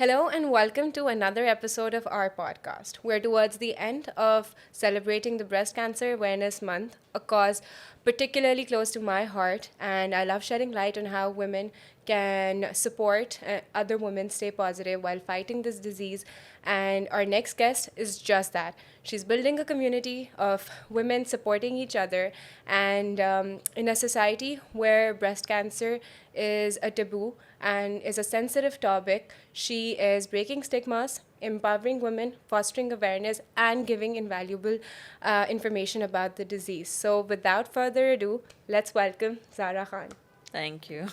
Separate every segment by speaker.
Speaker 1: Hello and welcome to another episode of our podcast. We're towards the end of celebrating the Breast Cancer Awareness Month, a cause particularly close to my heart, and I love shedding light on how women can support other women stay positive while fighting this disease. And our next guest is just that. She's building a community of women supporting each other, and in a society where breast cancer is a taboo and is a sensitive topic, she is breaking stigmas, empowering women, fostering awareness, and giving invaluable information about the disease. So, without further ado, let's welcome Zara Khan.
Speaker 2: Thank you.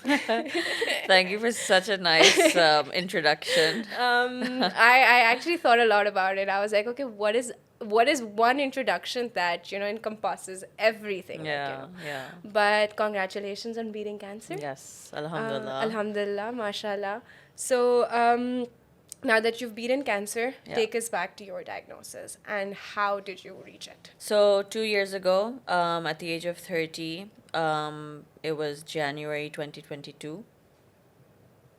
Speaker 2: Thank you for such a nice introduction.
Speaker 1: I actually thought a lot about it. I was like, okay, what is one introduction that encompasses everything?
Speaker 2: Yeah.
Speaker 1: But congratulations on beating cancer.
Speaker 2: Yes, Alhamdulillah.
Speaker 1: Alhamdulillah, mashallah. So, now that you've beaten cancer,
Speaker 2: Yeah.
Speaker 1: take us back to your diagnosis and how did you reach it?
Speaker 2: So 2 years ago, at the age of 30, it was January 2022.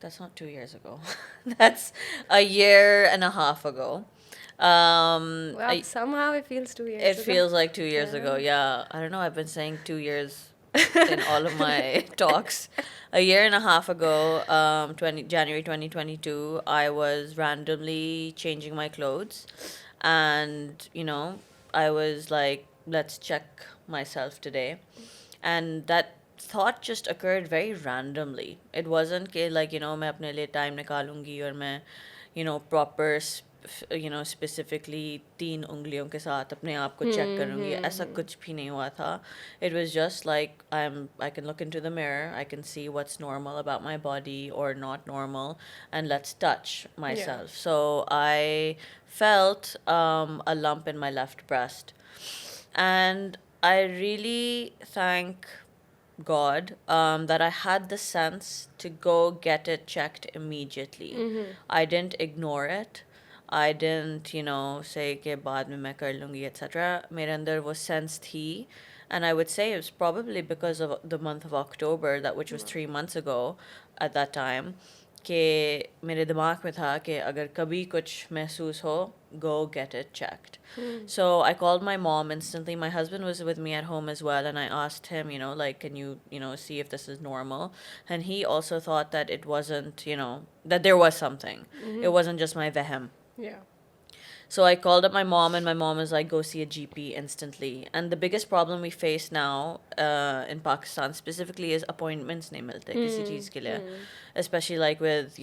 Speaker 2: That's not 2 years ago. That's a year and a half ago.
Speaker 1: Well, somehow it feels 2 years
Speaker 2: It
Speaker 1: ago.
Speaker 2: feels like 2 years ago. Yeah. I don't know. I've been saying 2 years in all of my talks. A year and a half ago, January 2022, I was randomly changing my clothes. And, I was like, let's check myself today. And that thought just occurred very randomly. It wasn't कि like, मैं अपने लिए time निकालूंगी और मैं, proper specifically 3 उंगलियों के साथ अपने आप को check करूँगी. ऐसा कुछ भी नहीं हुआ था. It was just like I can look into the mirror, I can see what's normal about my body or not normal, and let's touch myself. So I felt a lump in my left breast. And I really thank God that I had the sense to go get it checked immediately. I didn't ignore it. I didn't, say कि बाद में मैं कर लूँगी, etc. मेरे अंदर वो sense थी. And I would say it was probably because of the month of October, which was 3 months ago at that time, कि मेरे दिमाग में था कि अगर कभी कुछ महसूस हो, go get it checked. So I called my mom instantly. My husband was with me at home as well, and I asked him, can you, see if this is normal? And he also thought that it wasn't, that there was something. It wasn't just my vehem.
Speaker 1: Yeah.
Speaker 2: So I called up my mom, and my mom was like, go see a GP instantly. And the biggest problem we face now in Pakistan specifically is appointments nahi milte kisi cheez ke liye. Especially like with,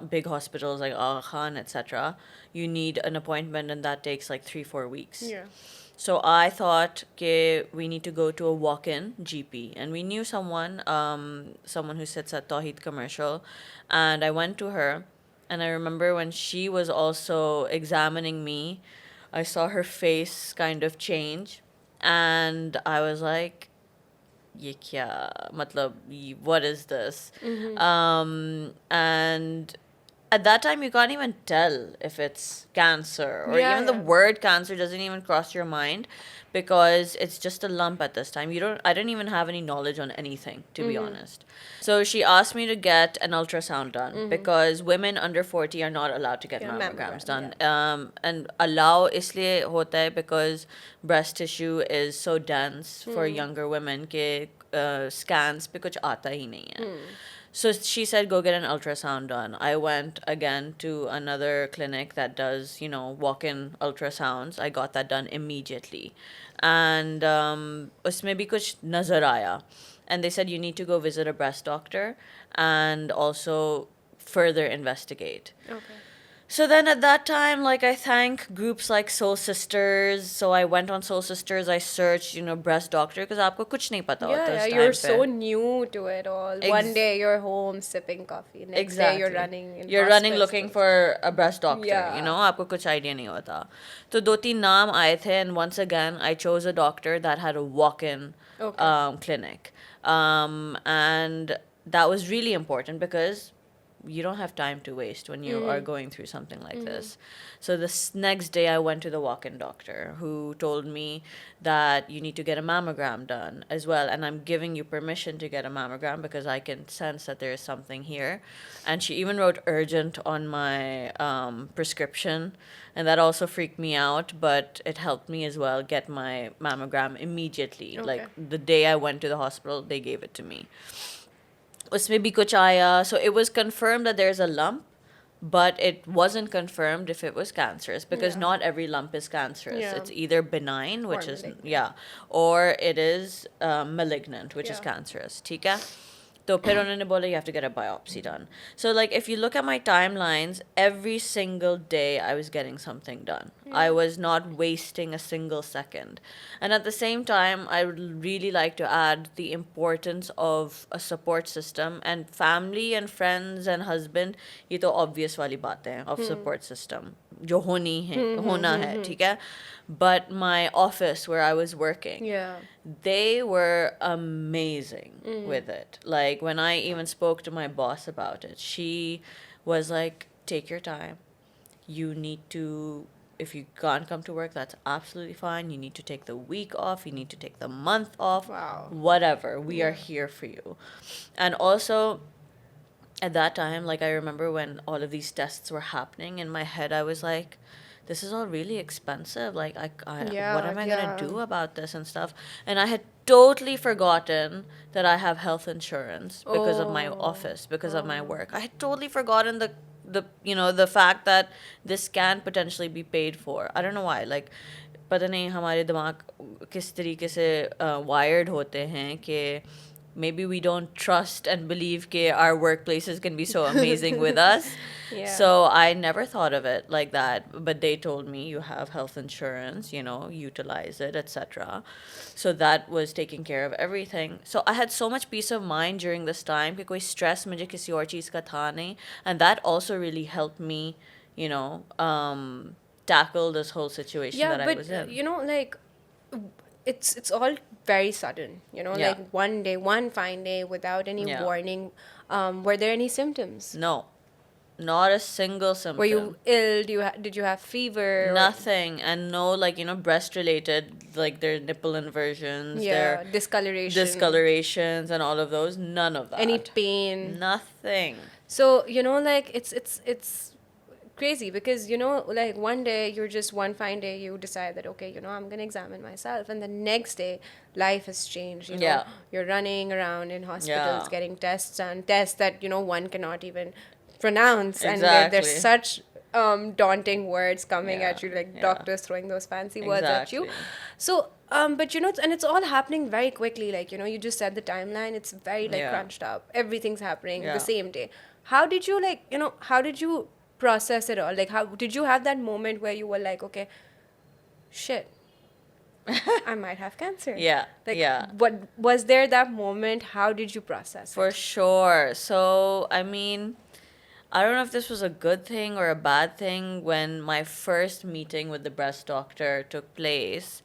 Speaker 2: big hospitals like Aga Khan, etc. You need an appointment, and that takes like 3-4 weeks.
Speaker 1: Yeah.
Speaker 2: So I thought, okay, we need to go to a walk-in GP. And we knew someone who sits at Tawheed Commercial. And I went to her. And I remember when she was also examining me, I saw her face kind of change. And I was like, ye kya? Matlab, what is this? And at that time, you can't even tell if it's cancer. Or even the word cancer doesn't even cross your mind. Because it's just a lump at this time. I didn't even have any knowledge on anything, to be honest. So she asked me to get an ultrasound done because women under 40 are not allowed to get mammograms done. And allow isliye hota hai because breast tissue is so dense for younger women ke scans pe kuch aata hi nahi hai. So she said, go get an ultrasound done. I went again to another clinic that does, walk-in ultrasounds. I got that done immediately. And usme bhi kuch nazar aaya. And they said, you need to go visit a breast doctor and also further investigate.
Speaker 1: Okay.
Speaker 2: So then at that time, like, I thank groups like Soul Sisters. So I went on Soul Sisters. I searched, breast doctor because aapko kuch nahi pata hota
Speaker 1: Yeah,
Speaker 2: us
Speaker 1: you're
Speaker 2: time pe.
Speaker 1: so new to it all. One day you're home sipping coffee. Next day you're running in
Speaker 2: You're running
Speaker 1: hospitals.
Speaker 2: looking for a breast doctor,
Speaker 1: Yeah.
Speaker 2: आपको कुछ idea नहीं होता. तो 2-3 नाम आए थे, and once again I chose a doctor that had a walk-in clinic. And that was really important because you don't have time to waste when you are going through something like this. So this next day I went to the walk-in doctor, who told me that you need to get a mammogram done as well, and I'm giving you permission to get a mammogram because I can sense that there is something here. And she even wrote urgent on my prescription, and that also freaked me out, but it helped me as well get my mammogram immediately.
Speaker 1: Okay.
Speaker 2: Like the day I went to the hospital, they gave it to me. उसमें भी कुछ आया. So it was confirmed that there's a lump, but it wasn't confirmed if it was cancerous, because
Speaker 1: Yeah.
Speaker 2: not every lump is cancerous.
Speaker 1: Yeah.
Speaker 2: It's either benign, which
Speaker 1: Or
Speaker 2: is,
Speaker 1: malignant.
Speaker 2: yeah, or it is malignant, which is
Speaker 1: Yeah.
Speaker 2: cancerous. ठीक है? तो फिर उन्होंने बोला you have to get a biopsy done. So like if you look at my timelines, every single day I was getting something done. I was not wasting a single second. And at the same time, I would really like to add the importance of a support system, and family and friends and husband. ये तो obvious वाली बातें हैं of support system जो होना है, ठीक है? But my office where I was working,
Speaker 1: Yeah.
Speaker 2: they were amazing with it. Like when I even spoke to my boss about it, she was like, take your time. You need to, if you can't come to work, that's absolutely fine. You need to take the week off. You need to take the month off.
Speaker 1: Wow.
Speaker 2: Whatever. We are here for you. And also, at that time, like I remember when all of these tests were happening, in my head I was like, this is all really expensive. Like,
Speaker 1: Yeah,
Speaker 2: what am I
Speaker 1: yeah.
Speaker 2: gonna do about this and stuff? And I had totally forgotten that I have health insurance because of my office, because of my work. I had totally forgotten the fact that this can potentially be paid for. I don't know why. Like, पता नहीं हमारे दिमाग किस तरीके से wired होते हैं कि maybe we don't trust and believe that our workplaces can be so amazing with us.
Speaker 1: Yeah.
Speaker 2: So I never thought of it like that. But they told me you have health insurance, utilize it, etc. So that was taking care of everything. So I had so much peace of mind during this time कि कोई stress मुझे किसी और चीज़ का था नहीं. And that also really helped me, tackle this whole situation
Speaker 1: Yeah,
Speaker 2: that I
Speaker 1: but
Speaker 2: was in.
Speaker 1: like it's all very sudden.
Speaker 2: Yeah.
Speaker 1: Like one day, one fine day, without any
Speaker 2: Yeah.
Speaker 1: warning. Were there any symptoms?
Speaker 2: No, not a single symptom.
Speaker 1: Were you ill? Did you have fever?
Speaker 2: Nothing. And no, breast related, like their nipple inversions,
Speaker 1: Yeah,
Speaker 2: their discolorations and all of those. None of that.
Speaker 1: Any pain?
Speaker 2: Nothing.
Speaker 1: So like it's crazy because like one day one fine day you decide that okay, I'm gonna examine myself, and the next day life has changed.
Speaker 2: Yeah.
Speaker 1: You're running around in hospitals
Speaker 2: Yeah.
Speaker 1: getting tests that one cannot even pronounce, and
Speaker 2: Exactly.
Speaker 1: there's such daunting words coming
Speaker 2: Yeah,
Speaker 1: at you, like
Speaker 2: yeah.
Speaker 1: doctors throwing those fancy words at you.
Speaker 2: Exactly.
Speaker 1: So but and it's all happening very quickly, like you just said the timeline, it's very like
Speaker 2: Yeah.
Speaker 1: crunched up, everything's happening
Speaker 2: Yeah.
Speaker 1: the same day. How did you how did you process it all? Like, how did you have that moment where you were like, okay, shit, I might have cancer?
Speaker 2: Yeah.
Speaker 1: Like,
Speaker 2: yeah.
Speaker 1: what was there that moment? How did you process
Speaker 2: For
Speaker 1: it?
Speaker 2: sure. So, I mean, I don't know if this was a good thing or a bad thing. When my first meeting with the breast doctor took place,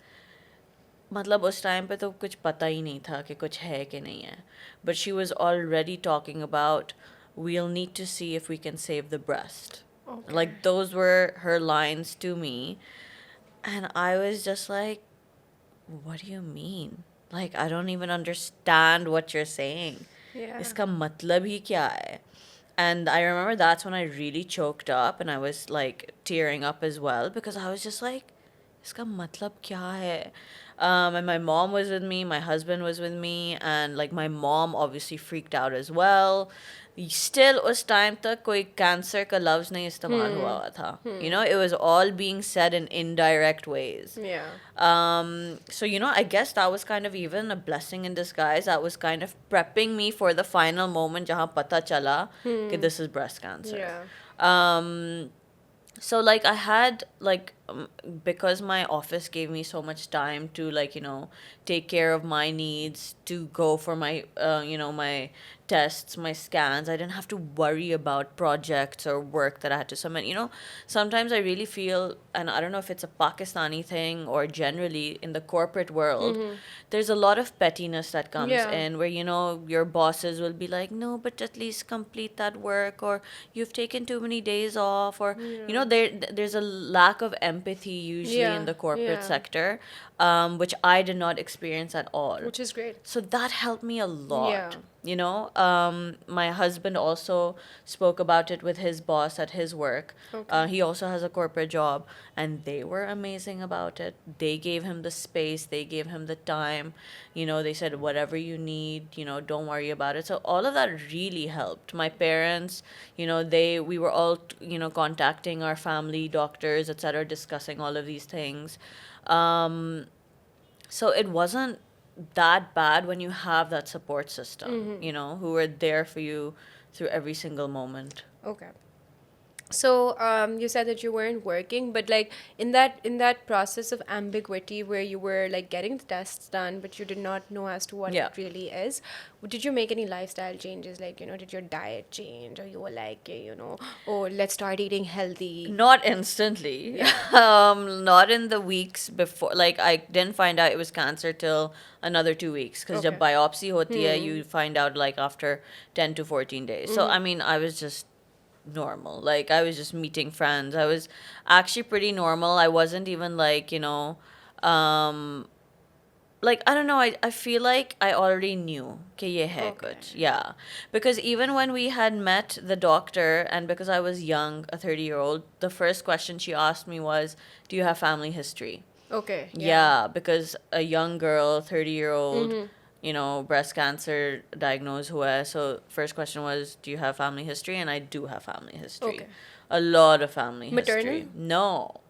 Speaker 2: मतलब उस time पे तो कुछ पता ही नहीं था कि कुछ है कि नहीं है. But she was already talking about, we'll need to see if we can save the breast.
Speaker 1: Okay.
Speaker 2: Like, those were her lines to me. And I was just like, what do you mean? Like, I don't even understand what you're saying.
Speaker 1: Yeah.
Speaker 2: इसका मतलब ही क्या है? And I remember that's when I really choked up and I was like tearing up as well, because I was just like, इसका मतलब क्या है? And my mom was with me, my husband was with me, and like my mom obviously freaked out as well. Still उस time तक कोई cancer का लफ्ज़ नहीं इस्तेमाल हुआ था. It was all being said in indirect ways.
Speaker 1: Yeah.
Speaker 2: So I guess that was kind of even a blessing in disguise. That was kind of prepping me for the final moment जहाँ पता चला कि this is breast cancer.
Speaker 1: Yeah.
Speaker 2: So like I had like because my office gave me so much time to, like, take care of my needs, to go for my my tests, my scans. I didn't have to worry about projects or work that I had to submit. Sometimes I really feel, and I don't know if it's a Pakistani thing or generally in the corporate world, there's a lot of pettiness that comes
Speaker 1: Yeah.
Speaker 2: in where, your bosses will be like, no, but at least complete that work, or you've taken too many days off, or,
Speaker 1: Yeah.
Speaker 2: there's a lack of empathy usually in
Speaker 1: Yeah.
Speaker 2: the corporate
Speaker 1: Yeah.
Speaker 2: sector, which I did not experience at all.
Speaker 1: Which is great.
Speaker 2: So that helped me a
Speaker 1: Yeah.
Speaker 2: lot. My husband also spoke about it with his boss at his work.
Speaker 1: Okay.
Speaker 2: He also has a corporate job, and they were amazing about it. They gave him the space, they gave him the time. They said, whatever you need, don't worry about it. So all of that really helped. My parents, we were all, contacting our family doctors, etc., discussing all of these things. So it wasn't that bad when you have that support system, who are there for you through every single moment.
Speaker 1: Okay. So you said that you weren't working, but like in that process of ambiguity where you were like getting the tests done, but you did not know as to what
Speaker 2: Yeah.
Speaker 1: it really is, did you make any lifestyle changes? Like, did your diet change, or you were like, oh, let's start eating healthy?
Speaker 2: Not instantly.
Speaker 1: Yeah.
Speaker 2: Not in the weeks before. Like, I didn't find out it was cancer till another 2 weeks. Because
Speaker 1: Okay.
Speaker 2: जब biopsy होती है, you find out like after 10 to 14 days. So, I mean, I was just normal. Like, I was just meeting friends. I was actually pretty normal. I wasn't even like, um, like, I don't know, I feel like I already knew कि ये है
Speaker 1: Okay.
Speaker 2: कुछ. Yeah. Because even when we had met the doctor, and because I was young, a 30-year-old, the first question she asked me was, do you have family history?
Speaker 1: Okay.
Speaker 2: Yeah, because a young girl, 30-year-old, breast cancer diagnosed हुआ है. So first question was, do you have family history? And I do have family history.
Speaker 1: Okay.
Speaker 2: A lot of family
Speaker 1: Maternal?
Speaker 2: history. No.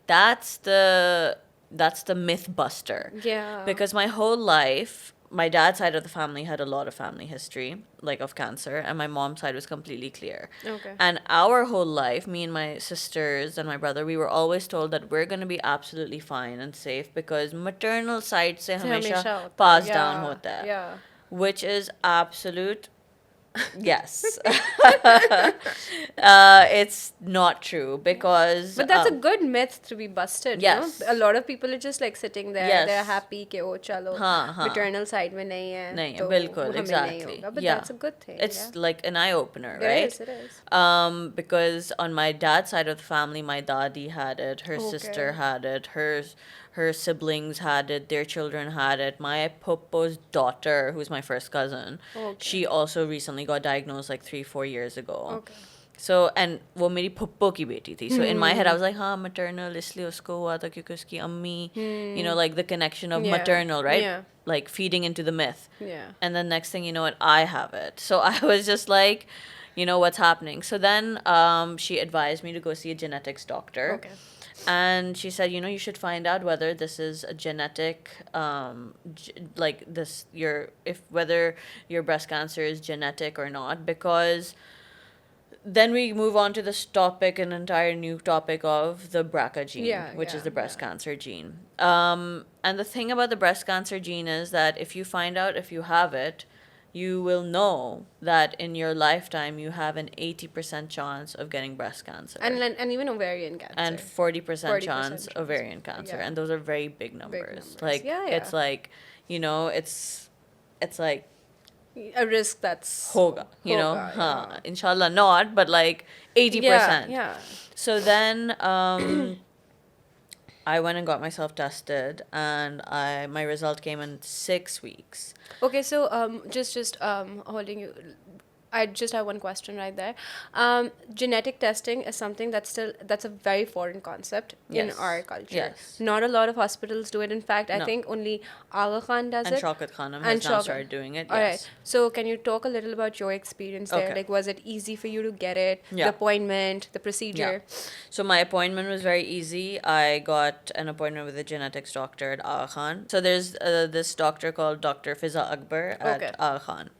Speaker 2: That's the myth buster.
Speaker 1: Yeah.
Speaker 2: Because my whole life, my dad's side of the family had a lot of family history, like of cancer, and my mom's side was completely clear.
Speaker 1: Okay.
Speaker 2: And our whole life, me and my sisters and my brother, we were always told that we're going to be absolutely fine and safe because maternal side se
Speaker 1: से हमेशा
Speaker 2: हमेशा
Speaker 1: होता है.
Speaker 2: passed down
Speaker 1: Yeah.
Speaker 2: hota hai.
Speaker 1: Yeah.
Speaker 2: Which is absolute. Yes. It's not true because.
Speaker 1: But that's a good myth to be busted,
Speaker 2: Yes.
Speaker 1: A lot of people are just like sitting there,
Speaker 2: Yes.
Speaker 1: they're happy कि oh chalo
Speaker 2: हाँ.
Speaker 1: maternal side में नहीं है,
Speaker 2: नहीं है,
Speaker 1: तो
Speaker 2: बिल्कुल,
Speaker 1: हमें नहीं
Speaker 2: exactly.
Speaker 1: होगा. But
Speaker 2: Yeah.
Speaker 1: that's a good thing.
Speaker 2: It's like an eye opener,
Speaker 1: It
Speaker 2: right?
Speaker 1: is, it is.
Speaker 2: Because on my dad's side of the family, my dadi had it, her
Speaker 1: Okay.
Speaker 2: sister had it, her siblings had it, their children had it. My popo's daughter, who's my first cousin,
Speaker 1: Okay.
Speaker 2: she also recently got diagnosed like 3-4 years ago.
Speaker 1: Okay.
Speaker 2: So, and वो मेरी पप्पो की बेटी थी. So in my head I was like, हाँ, maternal इसलिए उसको हुआ था क्योंकि उसकी अम्मी, like the connection of
Speaker 1: Yeah.
Speaker 2: maternal, right?
Speaker 1: Yeah.
Speaker 2: Like feeding into the myth.
Speaker 1: Yeah.
Speaker 2: And then next thing you know, I have it. So I was just like, what's happening? So then she advised me to go see a genetics doctor.
Speaker 1: Okay.
Speaker 2: And she said, you should find out whether this is a genetic, like this, whether your breast cancer is genetic or not, because then we move on to this topic, an entire new topic of the BRCA gene,
Speaker 1: Yeah,
Speaker 2: which is the breast
Speaker 1: yeah.
Speaker 2: cancer gene. And the thing about the breast cancer gene is that if you find out if you have it, you will know that in your lifetime you have an 80% chance of getting breast cancer.
Speaker 1: And even ovarian cancer.
Speaker 2: And 40%
Speaker 1: 40%
Speaker 2: chance
Speaker 1: chance.
Speaker 2: ovarian cancer.
Speaker 1: Yeah.
Speaker 2: And those are very big numbers.
Speaker 1: numbers.
Speaker 2: Like,
Speaker 1: Yeah,
Speaker 2: it's
Speaker 1: yeah.
Speaker 2: like, it's like,
Speaker 1: a risk that's
Speaker 2: hoga,
Speaker 1: Hoga,
Speaker 2: huh.
Speaker 1: yeah.
Speaker 2: Inshallah not, but like 80%.
Speaker 1: Yeah.
Speaker 2: So then I went and got myself tested, and my result came in 6 weeks.
Speaker 1: Okay, so just holding you. I just have one question right there. Genetic testing is something that's a very foreign concept in
Speaker 2: Yes.
Speaker 1: our culture.
Speaker 2: Yes.
Speaker 1: Not a lot of hospitals do it. In fact, I
Speaker 2: No.
Speaker 1: think only Aga Khan does
Speaker 2: And
Speaker 1: it.
Speaker 2: Shaukat Khanum
Speaker 1: And
Speaker 2: has now
Speaker 1: Shaukat.
Speaker 2: started doing it.
Speaker 1: All
Speaker 2: Yes.
Speaker 1: right. So can you talk a little about your experience there?
Speaker 2: Okay.
Speaker 1: Like, was it easy for you to get it?
Speaker 2: Yeah.
Speaker 1: The appointment, the procedure.
Speaker 2: Yeah. So my appointment was very easy. I got an appointment with a genetics doctor at Aga Khan. So there's this doctor called Dr. Fiza Akbar at
Speaker 1: Okay.
Speaker 2: Aga Khan.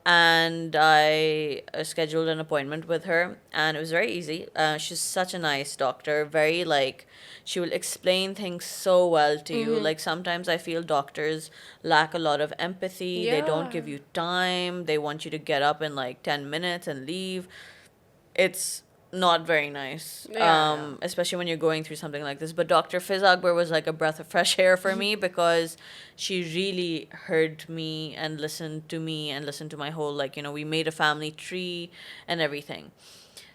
Speaker 2: and I scheduled an appointment with her, and it was very easy. She's such a nice doctor, very like, she will explain things so well to you. Like sometimes I feel doctors lack a lot of empathy. They don't
Speaker 1: Yeah.
Speaker 2: give you time. They want you to get up in like 10 minutes and leave. It's not very nice,
Speaker 1: Yeah.
Speaker 2: especially when you're going through something like this. But Dr. Fiz Akbar was like a breath of fresh air for me because she really heard me and listened to me and listened to my whole, like, we made a family tree and everything.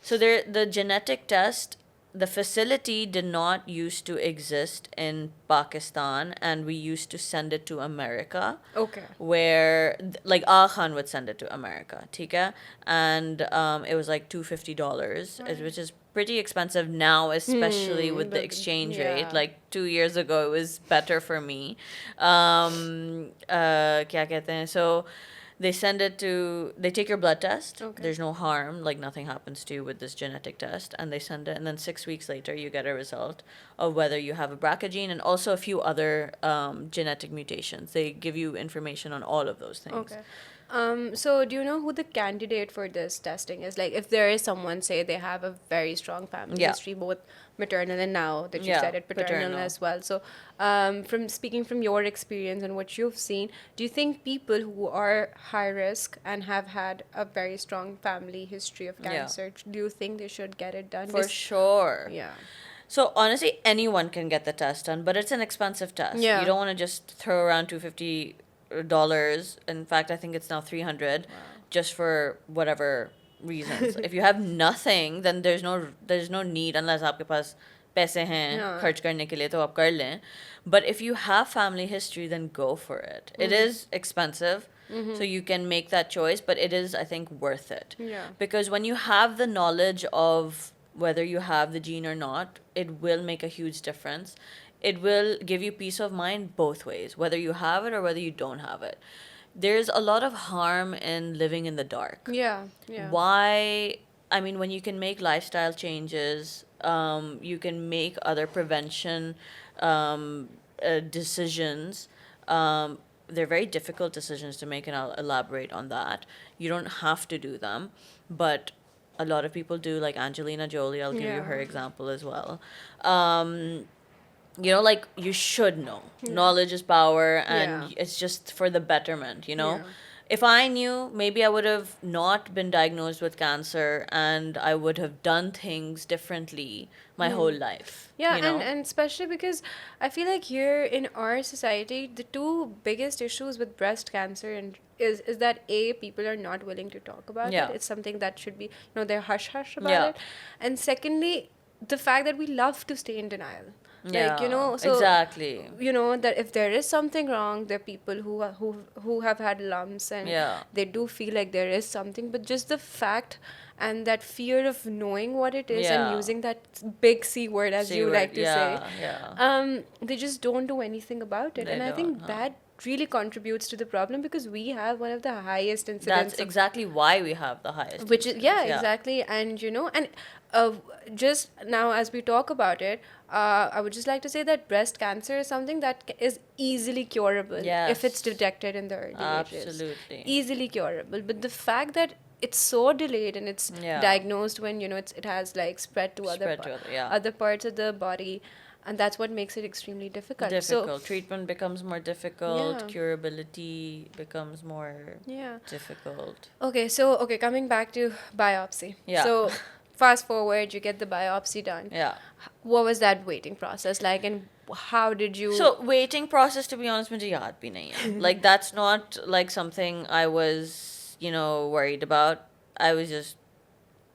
Speaker 2: So there, the genetic test, the facility did not used to exist in Pakistan, and we used to send it to America,
Speaker 1: Okay.
Speaker 2: where like Ah Khan would send it to America, tika, and it was like $250, which is pretty expensive now, especially with the exchange rate.
Speaker 1: Yeah.
Speaker 2: Like 2 years ago, it was better for me. Kya kehte hain? So they take your blood test.
Speaker 1: Okay.
Speaker 2: There's no harm, like nothing happens to you with this genetic test, and they send it, and then 6 weeks later you get a result of whether you have a BRCA gene and also a few other genetic mutations. They give you information on all of those things.
Speaker 1: Okay. So do you know who the candidate for this testing is? Like, if there is someone, say they have a very strong family
Speaker 2: Yeah.
Speaker 1: history, both maternal and now that you
Speaker 2: Yeah,
Speaker 1: said it, paternal
Speaker 2: paternal.
Speaker 1: as well. So, from speaking from your experience and what you've seen, do you think people who are high risk and have had a very strong family history of
Speaker 2: Yeah.
Speaker 1: cancer, do you think they should get it done?
Speaker 2: For sure.
Speaker 1: Yeah.
Speaker 2: So honestly, anyone can get the test done, but it's an expensive test.
Speaker 1: Yeah.
Speaker 2: You don't want to just throw around $250. In fact, I think it's now 300, just for whatever reasons. If you have nothing, then there's no need, unless आपके पास पैसे हैं
Speaker 1: Yeah.
Speaker 2: खर्च करने के लिए, तो आप कर लें. But if you have family history, then go for it. It is expensive, so you can make that choice, but it is, I think, worth it.
Speaker 1: Yeah.
Speaker 2: Because when you have the knowledge of whether you have the gene or not, it will make a huge difference. It will give you peace of mind both ways, whether you have it or whether you don't have it. There's a lot of harm in living in the dark.
Speaker 1: Yeah. Yeah.
Speaker 2: Why? I mean, when you can make lifestyle changes, you can make other prevention decisions. They're very difficult decisions to make, and I'll elaborate on that. You don't have to do them, but a lot of people do, like Angelina Jolie. I'll give you her
Speaker 1: Yeah.
Speaker 2: example as well. Like, you should know. Knowledge is power, and
Speaker 1: Yeah.
Speaker 2: it's just for the betterment.
Speaker 1: Yeah.
Speaker 2: If I knew, maybe I would have not been diagnosed with cancer, and I would have done things differently my whole life.
Speaker 1: Yeah,
Speaker 2: you know?
Speaker 1: and especially because I feel like here in our society, the two biggest issues with breast cancer is that A, people are not willing to talk about
Speaker 2: Yeah.
Speaker 1: it. It's something that should be, they're hush hush about
Speaker 2: Yeah.
Speaker 1: it. And secondly, the fact that we love to stay in denial.
Speaker 2: Yeah,
Speaker 1: So
Speaker 2: exactly.
Speaker 1: that if there is something wrong, there are people who have had lumps and
Speaker 2: Yeah.
Speaker 1: they do feel like there is something, but just the fact and that fear of knowing what it is
Speaker 2: Yeah.
Speaker 1: and using that big C word, as you
Speaker 2: C-word,
Speaker 1: like to say,
Speaker 2: yeah.
Speaker 1: they just don't do anything about it.
Speaker 2: They
Speaker 1: And I think
Speaker 2: don't,
Speaker 1: that really contributes to the problem, because we have one of the highest incidents
Speaker 2: That's exactly why we have the highest.
Speaker 1: which is, yeah,
Speaker 2: incidence.
Speaker 1: exactly. And just now as we talk about it, I would just like to say that breast cancer is something that is easily curable if it's
Speaker 2: Yes.
Speaker 1: detected in the early ages.
Speaker 2: Absolutely.
Speaker 1: Easily curable. But the fact that it's so delayed and it's
Speaker 2: Yeah.
Speaker 1: diagnosed when it has like spread to
Speaker 2: Spread to other- yeah.
Speaker 1: other parts of the body, and that's what makes it extremely difficult.
Speaker 2: Difficult. Treatment becomes more difficult.
Speaker 1: Yeah.
Speaker 2: Curability becomes more
Speaker 1: So yeah.
Speaker 2: difficult.
Speaker 1: Okay, coming back to biopsy.
Speaker 2: Yeah.
Speaker 1: So fast forward, you get the biopsy done.
Speaker 2: Yeah.
Speaker 1: What was that waiting process like, and how did you?
Speaker 2: So waiting process, to be honest, मुझे याद भी नहीं है. Like, that's not like something I was, worried about. I was just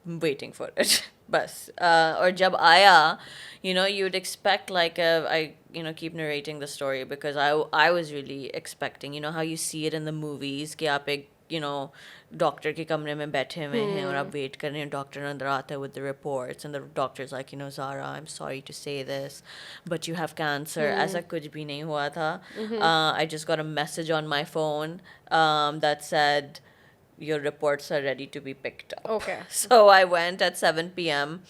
Speaker 2: waiting for it. Bas. Or jab aaya, you would expect like I keep narrating the story because I was really expecting, how you see it in the movies कि आप एक doctor के कमरे में बैठे हुए हैं और आप वेट कर रहे हैं, डॉक्टर अंदर आता है with the reports and the doctor's like, Zara, I'm sorry to say this, but you have cancer. ऐसा कुछ भी नहीं हुआ था. I just got a message on my phone that said, your reports are ready to be picked up.
Speaker 1: Okay.
Speaker 2: So I went at 7 p.m.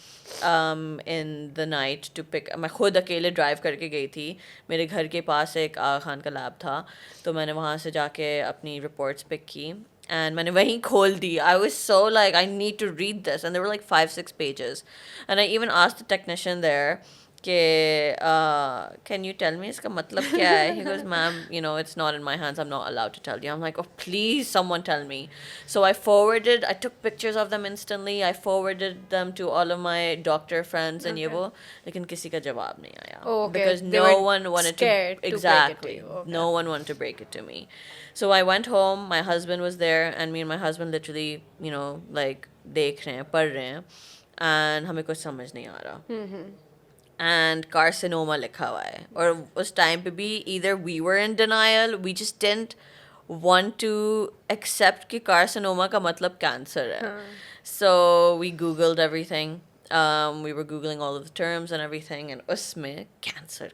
Speaker 2: In the night to pick. मैं खुद अकेले drive करके गई थी. मेरे घर के पास एक आगा खान का लैब था, तो मैंने वहाँ से जाके अपनी रिपोर्ट्स पिक की. And मैंने वहीं खोल दी. I was so like, I need to read this. And there were like 5-6 pages. And I even asked the technician there, can you tell me इसका मतलब क्या है? He goes, ma'am, it's not in my hands. I'm not allowed to tell you. I'm like, oh, please, someone tell me. So I took pictures of them instantly. I forwarded them to all of my doctor friends and ये
Speaker 1: Okay.
Speaker 2: वो, लेकिन किसी का जवाब नहीं आया.
Speaker 1: Oh, okay.
Speaker 2: Because
Speaker 1: They
Speaker 2: no
Speaker 1: were
Speaker 2: one wanted to,
Speaker 1: scared to break it to
Speaker 2: exactly,
Speaker 1: you. Okay.
Speaker 2: no one wanted to break it to me. So I went home, my husband was there, and me and my husband literally, like, देख रहे हैं, पढ़ रहे हैं, and हमें कुछ समझ नहीं आ रहा. And carcinoma लिखा हुआ है. और उस time पे भी either we were in denial, we just didn't want to accept कि carcinoma का मतलब cancer है. So we googled everything. We were googling all of the terms and everything, and उसमें cancer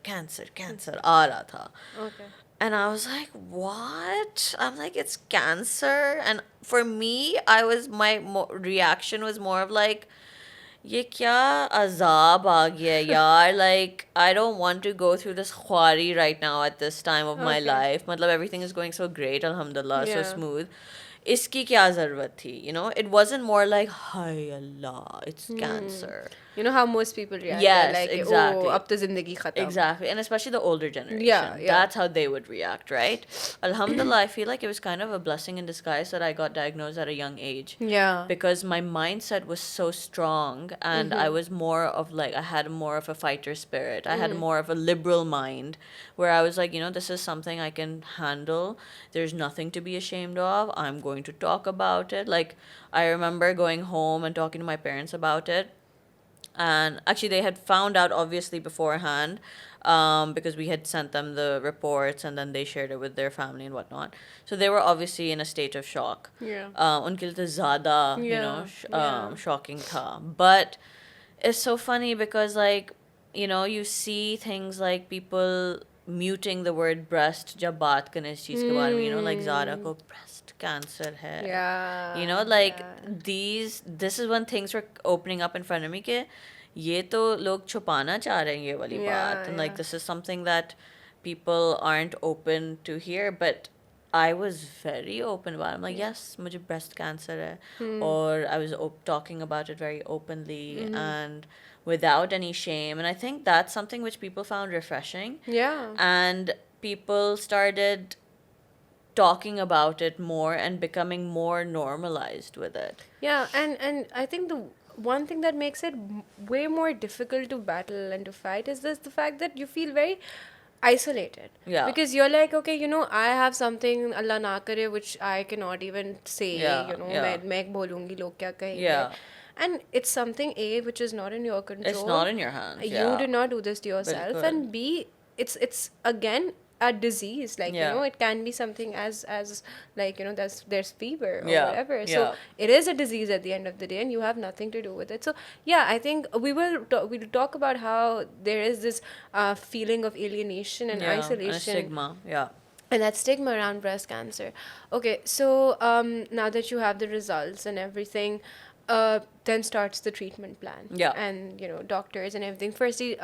Speaker 2: आ रहा था.
Speaker 1: Okay.
Speaker 2: And I was like, what? I'm like, it's cancer. And for me, my reaction was more of like, ये क्या अजाब आ गया यार. Like, I don't want to go through this khwari right now at this time of my
Speaker 1: Okay.
Speaker 2: life. मतलब everything is going so great, alhamdulillah, so
Speaker 1: Yeah.
Speaker 2: smooth. इसकी क्या ज़रूरत थी? It wasn't more like, hi Allah, it's cancer.
Speaker 1: You know how most people react?
Speaker 2: Yes,
Speaker 1: They're like,
Speaker 2: exactly.
Speaker 1: oh, अब तो जिंदगी खत्म.
Speaker 2: Exactly. And especially the older generation.
Speaker 1: Yeah.
Speaker 2: That's how they would react, right? Alhamdulillah, I feel like it was kind of a blessing in disguise that I got diagnosed at a young age.
Speaker 1: Yeah.
Speaker 2: Because my mindset was so strong, and I was more of like, I had more of a fighter spirit. I had more of a liberal mind where I was like, this is something I can handle. There's nothing to be ashamed of. I'm going to talk about it. Like, I remember going home and talking to my parents about it. And actually, they had found out obviously beforehand, because we had sent them the reports, and then they shared it with their family and whatnot. So they were obviously in a state of shock.
Speaker 1: Yeah.
Speaker 2: उनके लिए तो ज़्यादा,
Speaker 1: Yeah.
Speaker 2: shocking था. But it's so funny because, like, you see things like people muting the word breast जब बात करने इस चीज़ के बारे में, like Zara को breast cancer है.
Speaker 1: Yeah.
Speaker 2: Like,
Speaker 1: yeah.
Speaker 2: this is when things were opening up in front of me कि ये तो लोग छुपाना चाह रहे हैं ये वाली बात. And like, this is something that people aren't open to hear, but I was very open about it. I'm like, yes, मुझे breast cancer है. Or I was talking about it very openly and without any shame. And I think that's something which people found refreshing.
Speaker 1: Yeah.
Speaker 2: And people started talking about it more and becoming more normalized with it.
Speaker 1: Yeah, and I think the one thing that makes it way more difficult to battle and to fight is this the fact that you feel very isolated.
Speaker 2: Yeah.
Speaker 1: Because you're like, okay, I have something Allah na kare which I cannot even say,
Speaker 2: Yeah, yeah.
Speaker 1: मैं बोलूंगी लोग क्या कहेंगे.
Speaker 2: Yeah.
Speaker 1: And it's something A which is not in your control.
Speaker 2: It's not in your hands.
Speaker 1: You
Speaker 2: yeah.
Speaker 1: did not do this to yourself.
Speaker 2: Bilkul.
Speaker 1: And B, it's again a disease. Like,
Speaker 2: Yeah.
Speaker 1: it can be something as like, there's fever or
Speaker 2: Yeah,
Speaker 1: whatever. So
Speaker 2: yeah.
Speaker 1: it is a disease at the end of the day, and you have nothing to do with it. So yeah, I think we'll talk about how there is this feeling of alienation and
Speaker 2: Yeah,
Speaker 1: isolation.
Speaker 2: and a stigma. Yeah.
Speaker 1: And that stigma around breast cancer. Okay, so now that you have the results and everything, then starts the treatment plan.
Speaker 2: Yeah.
Speaker 1: And, doctors and everything. Firstly,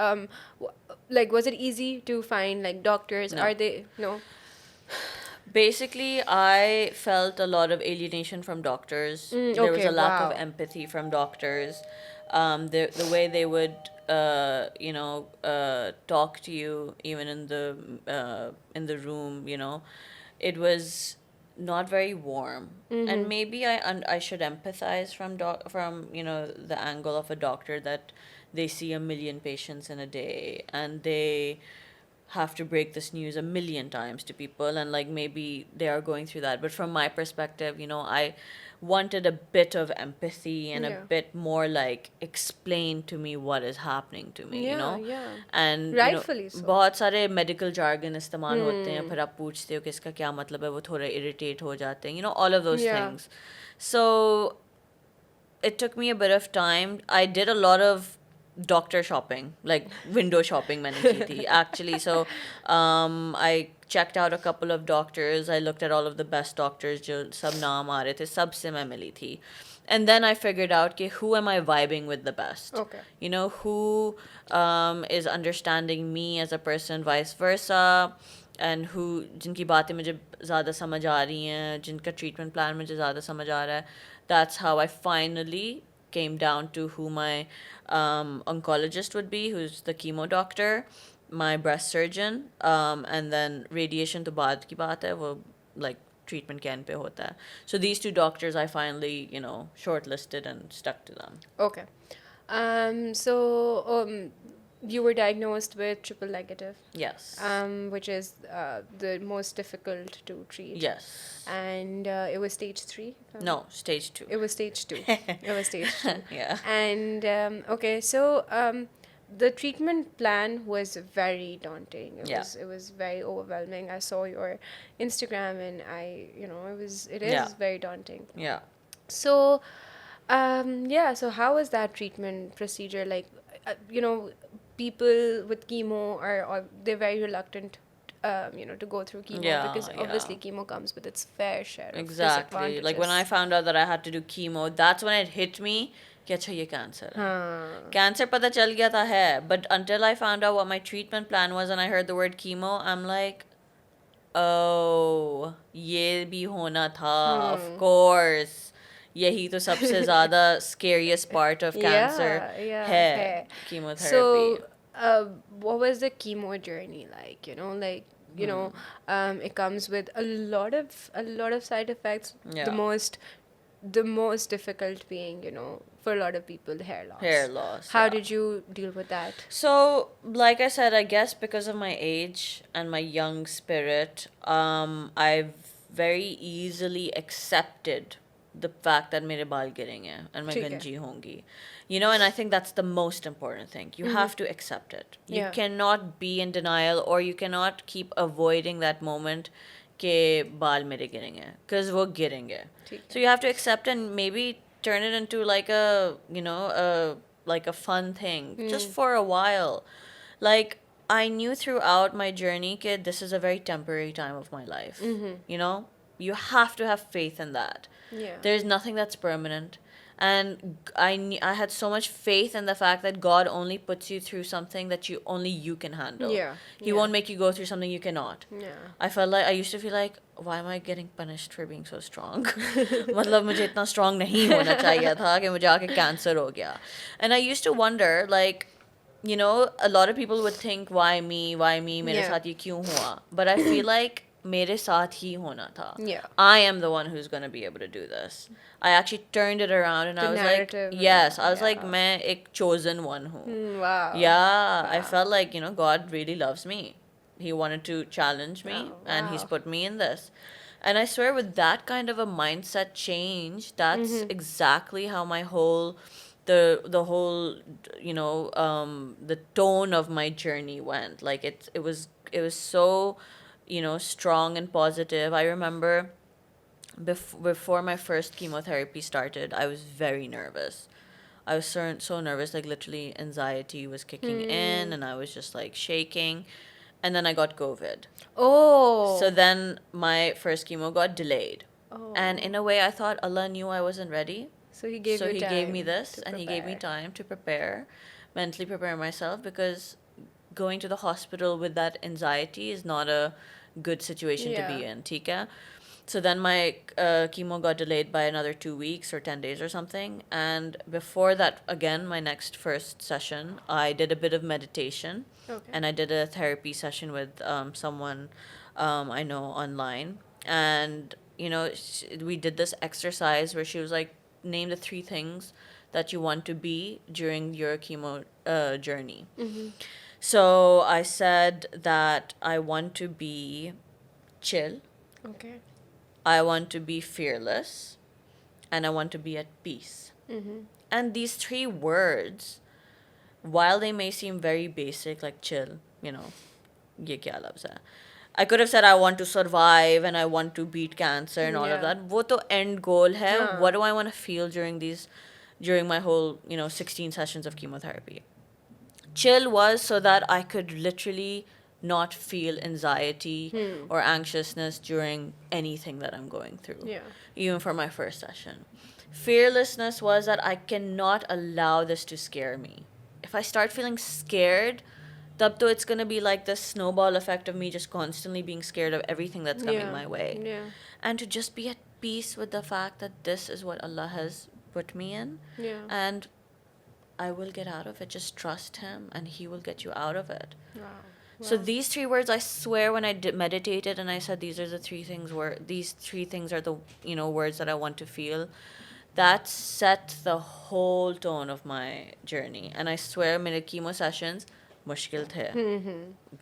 Speaker 1: like, was it easy to find, like, doctors?
Speaker 2: No.
Speaker 1: Are they, no?
Speaker 2: Basically, I felt a lot of alienation from doctors. There was
Speaker 1: okay,
Speaker 2: a lack
Speaker 1: wow.
Speaker 2: of empathy from doctors. The way they would, talk to you, even in the room, it was not very warm. And maybe I should empathize from the angle of a doctor that they see a million patients in a day, and they have to break this news a million times to people, and like, maybe they are going through that. But from my perspective, I wanted a bit of empathy and a
Speaker 1: Yeah.
Speaker 2: bit more like, explain to me what is happening to me.
Speaker 1: Yeah.
Speaker 2: And
Speaker 1: Rightfully so.
Speaker 2: बहुत सारे medical jargon इस्तेमाल होते हैं, फिर आप पूछते हो कि इसका क्या मतलब है, वो थोड़े irritate हो जाते हैं, all of those
Speaker 1: Yeah.
Speaker 2: things. So it took me a bit of time. I did a lot of doctor shopping, like window shopping मैंने की थी actually. So I checked out a couple of doctors. I looked at all of the best doctors जो सब नाम आ रहे थे, सबसे मैं मिली थी. And then I figured out कि who am I vibing with the best?
Speaker 1: Okay.
Speaker 2: Who is understanding me as a person, vice versa. and who जिनकी बातें मुझे ज़्यादा समझ आ रही हैं, जिनका treatment plan मुझे ज़्यादा समझ आ रहा है. That's how I finally came down to who my oncologist would be, who's the chemo doctor, my breast surgeon, and then radiation to baad ki baat hai, wo like treatment के end पे होता है. So these two doctors I finally, shortlisted and stuck to them.
Speaker 1: Okay. So you were diagnosed with triple negative,
Speaker 2: Yes.
Speaker 1: which is the most difficult to treat.
Speaker 2: Yes.
Speaker 1: And it was stage 3?
Speaker 2: No, stage 2.
Speaker 1: It was stage 2. It was stage 2.
Speaker 2: Yeah.
Speaker 1: And okay, so the treatment plan was very daunting.
Speaker 2: Yeah.
Speaker 1: It was very overwhelming. I saw your Instagram, and it is
Speaker 2: Yeah.
Speaker 1: very daunting.
Speaker 2: Yeah.
Speaker 1: So, so how was that treatment procedure? Like, people with chemo they're very reluctant, to go through chemo,
Speaker 2: Yeah,
Speaker 1: because
Speaker 2: yeah.
Speaker 1: obviously chemo comes with its fair share of
Speaker 2: Exactly. Like when I
Speaker 1: disadvantages.
Speaker 2: found out that I had to do chemo, that's when it hit me कि अच्छा ये cancer है. Cancer पता चल गया था है, but until I found out what my treatment plan was and I heard the word chemo, I'm like, oh, ये भी होना था, of course. यही तो सबसे ज़्यादा scariest part of cancer है, chemotherapy.
Speaker 1: So, what was the chemo journey like? It comes with a lot of side effects.
Speaker 2: Yeah.
Speaker 1: The most difficult being, for a lot of people, hair loss.
Speaker 2: Hair loss.
Speaker 1: How
Speaker 2: yeah.
Speaker 1: did you deal with that?
Speaker 2: So, like I said, I guess because of my age and my young spirit, I've very easily accepted the fact that मेरे बाल गिरेंगे and मैं
Speaker 1: ठीक है.
Speaker 2: गंजी होंगी. And I think that's the most important thing. You have to accept it. You
Speaker 1: Yeah.
Speaker 2: cannot be in denial, or you cannot keep avoiding that moment के बाल मेरे गिरेंगे, because वो गिरेंगे.
Speaker 1: ठीक है.
Speaker 2: So you have to accept and maybe turn it into like a fun thing just for a while. Like, I knew throughout my journey that this is a very temporary time of my life. You have to have faith in that.
Speaker 1: Yeah.
Speaker 2: There's nothing that's permanent. And I had so much faith in the fact that God only puts you through something that only you can handle.
Speaker 1: Yeah.
Speaker 2: He won't make you go through something you cannot.
Speaker 1: Yeah.
Speaker 2: I used to feel like, why am I getting punished for being so strong? मतलब मुझे इतना strong नहीं होना चाहिए था कि मुझे आके cancer हो गया. And I used to wonder, like, a lot of people would think, why me? मेरे
Speaker 1: Yeah.
Speaker 2: साथ ये क्यों हुआ? But I feel like मेरे साथ ही होना था.
Speaker 1: Yeah.
Speaker 2: I am the one who's going to be able to do this. I actually turned it around and
Speaker 1: The
Speaker 2: I was
Speaker 1: narrative,
Speaker 2: like, yes, I was like,
Speaker 1: yeah.
Speaker 2: मैं एक chosen one हूँ.
Speaker 1: Wow.
Speaker 2: Yeah, I
Speaker 1: Wow.
Speaker 2: felt like, God really loves me. He wanted to challenge me,
Speaker 1: Oh,
Speaker 2: and he's
Speaker 1: wow.
Speaker 2: put me in this. And I swear, with that kind of a mindset change, that's exactly how my whole, the whole, the tone of my journey went. Like, it was so, strong and positive. I remember before my first chemotherapy started, I was very nervous. I was so nervous, like literally anxiety was kicking in, and I was just like shaking. And then I got COVID.
Speaker 1: Oh.
Speaker 2: So then my first chemo got delayed.
Speaker 1: Oh.
Speaker 2: And in a way, I thought Allah knew I wasn't ready.
Speaker 1: So he gave
Speaker 2: So
Speaker 1: you
Speaker 2: he
Speaker 1: time
Speaker 2: gave me this,
Speaker 1: to
Speaker 2: and he gave me
Speaker 1: prepare.
Speaker 2: time to prepare, mentally prepare myself, because going to the hospital with that anxiety is not a good situation to be
Speaker 1: Yeah.
Speaker 2: in. ठीक है? So then my chemo got delayed by another 2 weeks or 10 days or something. And before that, again, my next first session, I did a bit of meditation.
Speaker 1: Okay.
Speaker 2: And I did a therapy session with someone I know online. And, we did this exercise where she was like, name the 3 things that you want to be during your chemo journey. So I said that I want to be chill.
Speaker 1: Okay.
Speaker 2: I want to be fearless, and I want to be at peace. And these 3 words, while they may seem very basic, like chill, ye kya lafz hai? I could have said I want to survive and I want to beat cancer and all of
Speaker 1: Yeah.
Speaker 2: that. Wo to end goal hai.
Speaker 1: Yeah.
Speaker 2: What do I want to feel during my whole, 16 sessions of chemotherapy? Chill was so that I could literally not feel anxiety or anxiousness during anything that I'm going through.
Speaker 1: Yeah.
Speaker 2: Even for my first session. Fearlessness was that I cannot allow this to scare me. If I start feeling scared, tab to it's gonna be like this snowball effect of me just constantly being scared of everything that's coming
Speaker 1: Yeah.
Speaker 2: my way.
Speaker 1: Yeah.
Speaker 2: And to just be at peace with the fact that this is what Allah has put me in,
Speaker 1: Yeah.
Speaker 2: and I will get out of it. Just trust Him, and He will get you out of it.
Speaker 1: Wow.
Speaker 2: So
Speaker 1: Wow.
Speaker 2: these three words, I swear, when I meditated and I said these are the three things where these three things are the words that I want to feel, that set the whole tone of my journey. And I swear, my chemo sessions, mushkil the.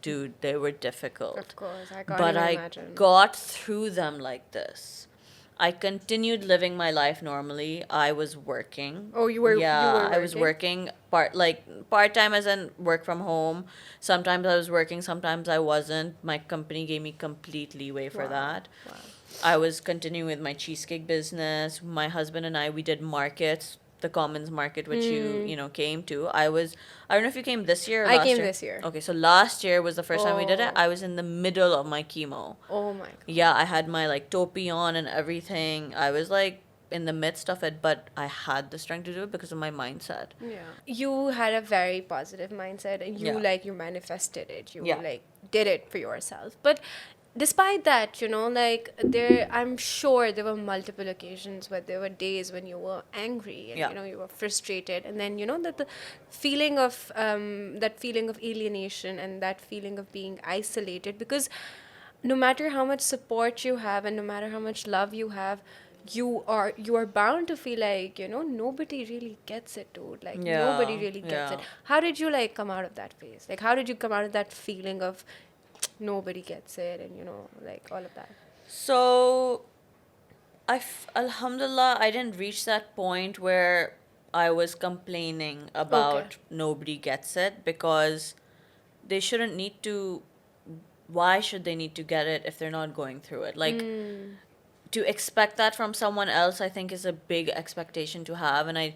Speaker 2: Dude, they were difficult.
Speaker 1: Of course, I can't
Speaker 2: But
Speaker 1: even
Speaker 2: I
Speaker 1: imagine.
Speaker 2: got through them like this. I continued living my life normally. I was working.
Speaker 1: Oh, you were
Speaker 2: Yeah, I was
Speaker 1: working?
Speaker 2: working part time as in work from home. Sometimes I was working, sometimes I wasn't. My company gave me complete leeway for
Speaker 1: Wow.
Speaker 2: that.
Speaker 1: Wow.
Speaker 2: I was continuing with my cheesecake business. My husband and I, we did markets, the Commons Market, which you came to. I don't know if you came this year or
Speaker 1: I
Speaker 2: last
Speaker 1: came
Speaker 2: year.
Speaker 1: this year.
Speaker 2: Okay, so last year was the first time we did it.
Speaker 1: Oh.
Speaker 2: I was in the middle of my chemo.
Speaker 1: Oh my god.
Speaker 2: Yeah, I had my like topi on and everything. I was like in the midst of it, but I had the strength to do it because of my mindset.
Speaker 1: Yeah. You had a very positive mindset and you
Speaker 2: Yeah.
Speaker 1: you manifested it. You
Speaker 2: Yeah.
Speaker 1: did it for yourself. But despite that, I'm sure there were multiple occasions where there were days when you were angry and
Speaker 2: Yeah.
Speaker 1: you were frustrated, and then that the feeling of alienation and that feeling of being isolated, because no matter how much support you have and no matter how much love you have, you are bound to feel like nobody really gets it, dude. Like nobody
Speaker 2: Yeah.
Speaker 1: really gets it.
Speaker 2: Yeah.
Speaker 1: How did you come out of that phase? Like how did you come out of that feeling of nobody gets it, and all of that?
Speaker 2: So, Alhamdulillah, I didn't reach that point where I was complaining
Speaker 1: Okay.
Speaker 2: about nobody gets it, because they shouldn't need to. Why should they need to get it if they're not going through it? Like, to expect that from someone else, I think, is a big expectation to have, and I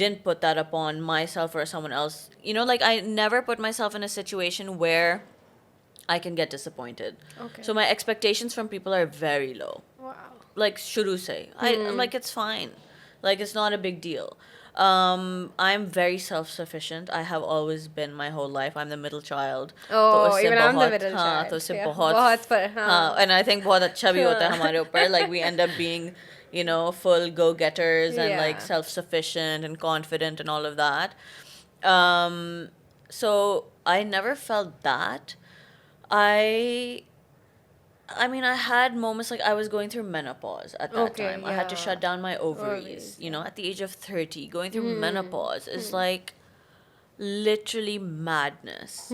Speaker 2: didn't put that upon myself or someone else. Like, I never put myself in a situation where I can get disappointed.
Speaker 1: Okay.
Speaker 2: So my expectations from people are very low.
Speaker 1: Wow.
Speaker 2: Like shuru se. I'm like, it's fine. Like, it's not a big deal. I'm very self-sufficient. I have always been my whole life. I'm the middle child.
Speaker 1: Oh, even I'm the middle child.
Speaker 2: तो उससे
Speaker 1: Yeah.
Speaker 2: बहुत
Speaker 1: बहुत पर, हाँ.
Speaker 2: and I think बहुत अच्छा भी होता है हमारे ऊपर. Like, we end up being, full go-getters and like
Speaker 1: Yeah.
Speaker 2: self-sufficient and confident and all of that. So I never felt that. I mean, I had moments like I was going through menopause at that
Speaker 1: Okay,
Speaker 2: time. I had to
Speaker 1: yeah.
Speaker 2: shut down my ovaries,
Speaker 1: Ovaries,
Speaker 2: at the age of 30. Going through menopause is like literally madness,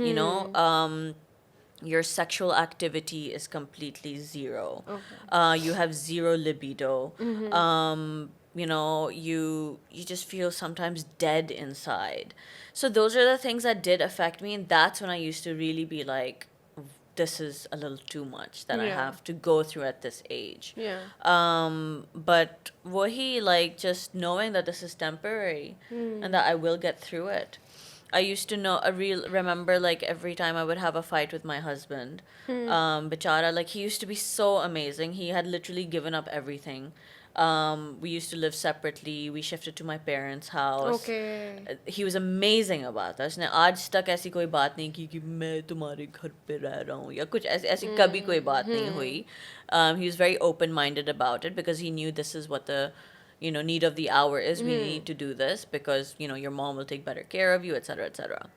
Speaker 2: your sexual activity is completely zero.
Speaker 1: Okay.
Speaker 2: You have zero libido. You just feel sometimes dead inside. So those are the things that did affect me, and that's when I used to really be like, this is a little too much that I
Speaker 1: Yeah.
Speaker 2: have to go through at this age.
Speaker 1: Yeah.
Speaker 2: But wahi, like, just knowing that this is temporary and that I will get through it. I used to remember, like, every time I would have a fight with my husband, Bichara, like, he used to be so amazing. He had literally given up everything. We used to live separately. We shifted to my parents' house.
Speaker 1: Okay.
Speaker 2: He was amazing about that. उसने आज तक ऐसी कोई बात नहीं की कि मैं तुम्हारे घर पे रह रहा हूँ या कुछ ऐसी कभी कोई बात नहीं हुई. He was very open-minded about it because he knew this is what the need of the hour is. We need to do this because your mom will take better care of you, etc., etc.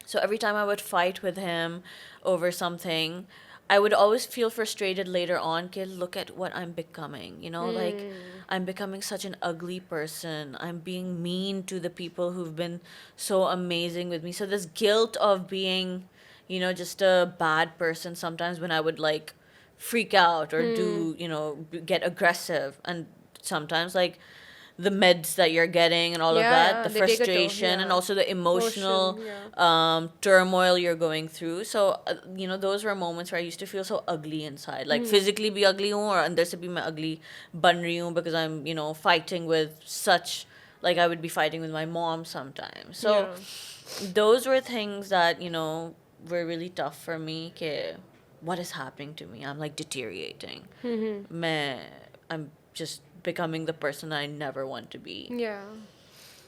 Speaker 2: So every time I would fight with him over something, I would always feel frustrated later on. Kid, look at what I'm becoming. Like, I'm becoming such an ugly person. I'm being mean to the people who've been so amazing with me. So this guilt of being, just a bad person sometimes when I would like freak out or get aggressive, and sometimes like the meds that you're getting and all of that, the
Speaker 1: they take a toll,
Speaker 2: frustration, and
Speaker 1: yeah.
Speaker 2: also the emotional
Speaker 1: Emotion,
Speaker 2: turmoil you're going through. So those were moments where I used to feel so ugly inside, like physically be ugly hu or andar se bhi main ugly ban rahi hu because I'm fighting with such, like, I would be fighting with my mom sometimes. So those were things that were really tough for me. Ke, what is happening to me? I'm like deteriorating. I'm just becoming the person I never want to be.
Speaker 1: Yeah.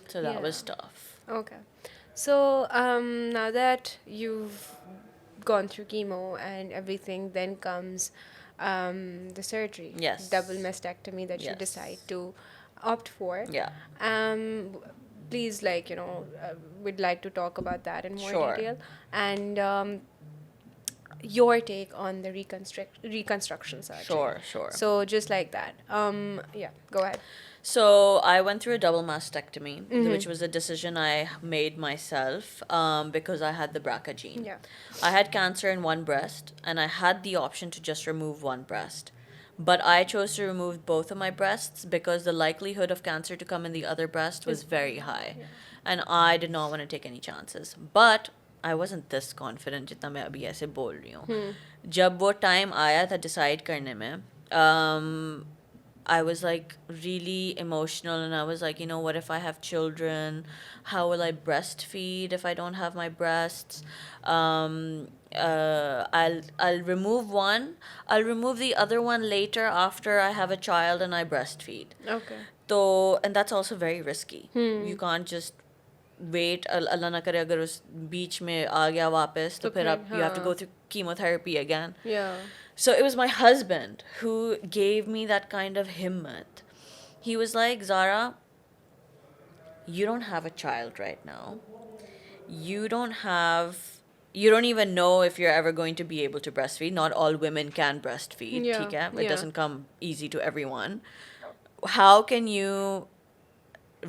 Speaker 2: So that
Speaker 1: Yeah.
Speaker 2: was tough.
Speaker 1: Okay. So, now that you've gone through chemo and everything, then comes the surgery, double
Speaker 2: Yes.
Speaker 1: mastectomy that you decide
Speaker 2: Yes.
Speaker 1: to opt for.
Speaker 2: Yeah.
Speaker 1: W- Please, we'd like to talk about that in more
Speaker 2: Sure.
Speaker 1: detail. And your take on the reconstruction surgery.
Speaker 2: Sure. Sure.
Speaker 1: So, just like that. Yeah, go ahead.
Speaker 2: So I went through a double mastectomy, which
Speaker 1: Mm-hmm.
Speaker 2: was a decision I made myself because I had the BRCA gene.
Speaker 1: Yeah.
Speaker 2: I had cancer in one breast, and I had the option to just remove one breast. But I chose to remove both of my breasts because the likelihood of cancer to come in the other breast was
Speaker 1: Is
Speaker 2: very
Speaker 1: very high.
Speaker 2: high.
Speaker 1: Yeah.
Speaker 2: And I did not want to take any chances. But I wasn't this confident जितना मैं अभी ऐसे बोल रही हूँ. जब वो time आया था decide करने में, I was like really emotional, and I was like, what if I have children? How will I breastfeed if I don't have my breasts? I'll remove one. I'll remove the other one later after I have a child and I breastfeed.
Speaker 1: Okay.
Speaker 2: So, and that's also very risky. You can't just wait. अल्लाह ना करे अगर उस बीच में आ गया वापस तो
Speaker 1: तो
Speaker 2: फिर
Speaker 1: फिर
Speaker 2: आप you have to go
Speaker 1: हाँ.
Speaker 2: through chemotherapy again.
Speaker 1: Yeah.
Speaker 2: So it was my husband who gave me that kind of himmat. He was like, Zara, you don't have a child right now. You don't have, you don't even know if you're ever going to be able to breastfeed. Not all women can breastfeed.
Speaker 1: Yeah.
Speaker 2: ठीक है? It
Speaker 1: Yeah.
Speaker 2: doesn't come easy to everyone. How can you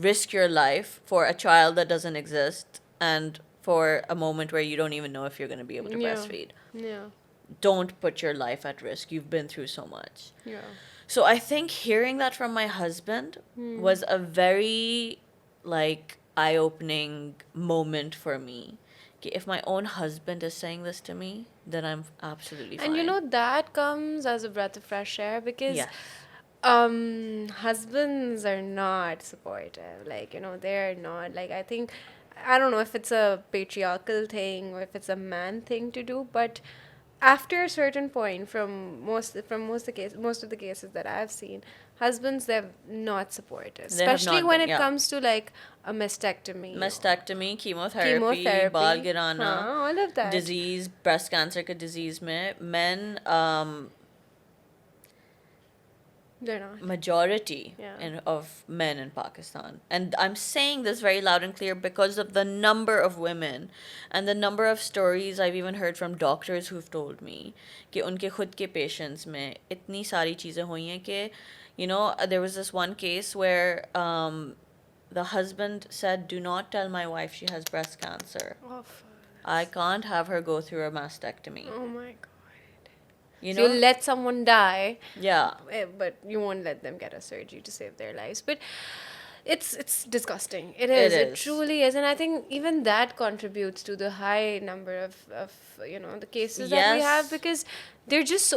Speaker 2: risk your life for a child that doesn't exist and for a moment where you don't even know if you're going to be able to
Speaker 1: Yeah.
Speaker 2: breastfeed?
Speaker 1: Yeah.
Speaker 2: Don't put your life at risk. You've been through so much.
Speaker 1: Yeah.
Speaker 2: So I think hearing that from my husband was a very like eye-opening moment for me. Okay, if my own husband is saying this to me, then I'm absolutely fine.
Speaker 1: And you know, that comes as a breath of fresh air because
Speaker 2: Yes.
Speaker 1: husbands are not supportive. Like, they're not. Like, I think, I don't know if it's a patriarchal thing or if it's a man thing to do, but after a certain point, most of the cases that I've seen, husbands, they're not supportive,
Speaker 2: They have
Speaker 1: especially
Speaker 2: not
Speaker 1: when
Speaker 2: been,
Speaker 1: it
Speaker 2: yeah.
Speaker 1: comes to like a mastectomy,
Speaker 2: Mastectomy, chemotherapy,
Speaker 1: chemotherapy,
Speaker 2: बाल गिराना,
Speaker 1: all of that.
Speaker 2: disease, breast cancer के disease में men
Speaker 1: They're not.
Speaker 2: majority
Speaker 1: Yeah.
Speaker 2: of men in Pakistan. And I'm saying this very loud and clear because of the number of women and the number of stories I've even heard from doctors who've told me कि उनके खुद के patients में इतनी सारी चीज़ें हुई हैं कि, there was this one case where the husband said, do not tell my wife she has breast cancer.
Speaker 1: Oh,
Speaker 2: I can't have her go through a mastectomy.
Speaker 1: oh my god.
Speaker 2: You
Speaker 1: So
Speaker 2: know?
Speaker 1: you'll let someone die,
Speaker 2: Yeah.
Speaker 1: but you won't let them get a surgery to save their lives. But it's disgusting. It
Speaker 2: It
Speaker 1: is. It
Speaker 2: is.
Speaker 1: truly is. And I think even that contributes to the high number of the cases that we have,
Speaker 2: Yes.
Speaker 1: because they're just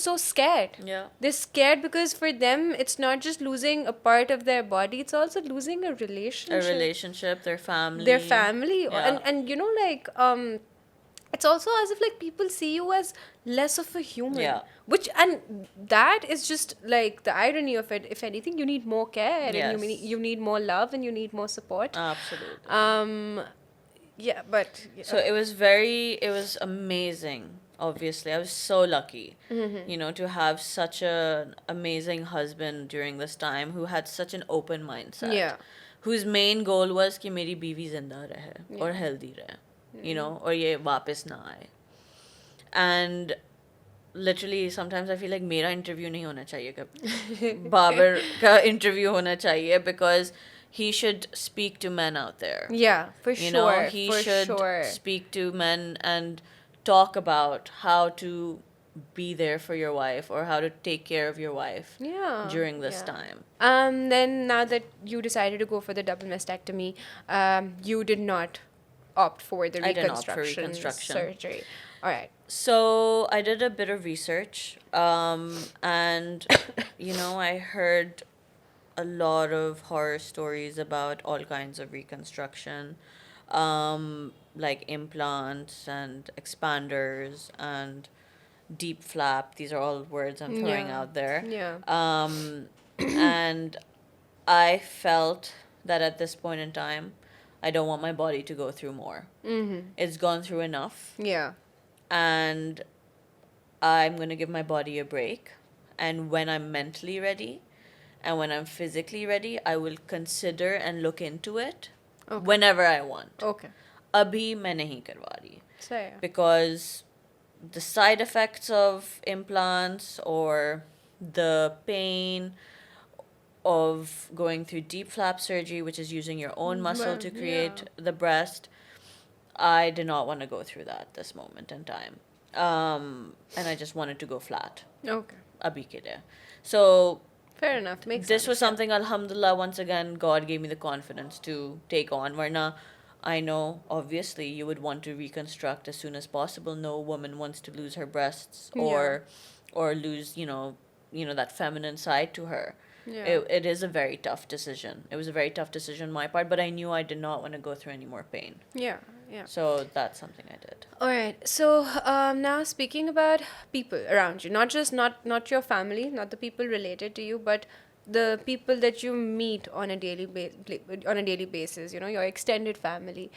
Speaker 1: so scared.
Speaker 2: Yeah.
Speaker 1: They're scared because for them it's not just losing a part of their body, it's also losing a
Speaker 2: A
Speaker 1: relationship.
Speaker 2: relationship, their family.
Speaker 1: Their family.
Speaker 2: Yeah.
Speaker 1: And it's also as if like people see you as less of a human.
Speaker 2: Yeah.
Speaker 1: Which, and that is just like the irony of it. If anything, you need more care, and
Speaker 2: Yes.
Speaker 1: you need more love, and you need more support.
Speaker 2: Absolutely.
Speaker 1: Yeah, but
Speaker 2: So it was amazing. Obviously, I was so lucky, to have such an amazing husband during this time who had such an open mindset.
Speaker 1: Yeah.
Speaker 2: Whose main goal was कि मेरी बीवी जिंदा रहे और healthy रहे, और ये वापस ना आए. And literally sometimes I feel like मेरा interview नहीं होना चाहिए कभी. बाबर का interview होना चाहिए because he should speak to men out there.
Speaker 1: Yeah, for
Speaker 2: You
Speaker 1: sure.
Speaker 2: know, he
Speaker 1: for
Speaker 2: should
Speaker 1: sure.
Speaker 2: speak to men and talk about how to be there for your wife or how to take care of your wife
Speaker 1: Yeah.
Speaker 2: during this
Speaker 1: yeah.
Speaker 2: time.
Speaker 1: Then now that you decided to go for the double mastectomy, you did not opt for the
Speaker 2: I didn't opt for
Speaker 1: reconstruction
Speaker 2: reconstruction.
Speaker 1: surgery. All right.
Speaker 2: So I did a bit of research, and I heard a lot of horror stories about all kinds of reconstruction, like implants and expanders and deep flap. These are all words I'm throwing
Speaker 1: Yeah.
Speaker 2: out there.
Speaker 1: Yeah.
Speaker 2: And I felt that at this point in time, I don't want my body to go through more. It's gone through enough,
Speaker 1: Yeah.
Speaker 2: and I'm going to give my body a break. And when I'm mentally ready and when I'm physically ready, I will consider and look into it
Speaker 1: Okay.
Speaker 2: whenever I want.
Speaker 1: Okay.
Speaker 2: Abhi main nahi karwa rahi.
Speaker 1: So yeah.
Speaker 2: Because the side effects of implants or the pain of going through deep flap surgery, which is using your own muscle to create the breast, I did not want to go through that this moment in time. And I just wanted to go flat.
Speaker 1: Okay.
Speaker 2: Abhi ke liye. So
Speaker 1: Fair enough. Makes
Speaker 2: this
Speaker 1: sense.
Speaker 2: was something, alhamdulillah, once again, God gave me the confidence to take on. Varna, I know, obviously, you would want to reconstruct as soon as possible. No woman wants to lose her breasts or lose, that feminine side to her.
Speaker 1: Yeah.
Speaker 2: It is a very tough decision. It was a very tough decision on my part, but I knew I did not want to go through any more pain.
Speaker 1: Yeah. Yeah.
Speaker 2: So that's something I did.
Speaker 1: All right. So now speaking about people around you, not your family, not the people related to you, but the people that you meet on a daily basis. You know, your extended family.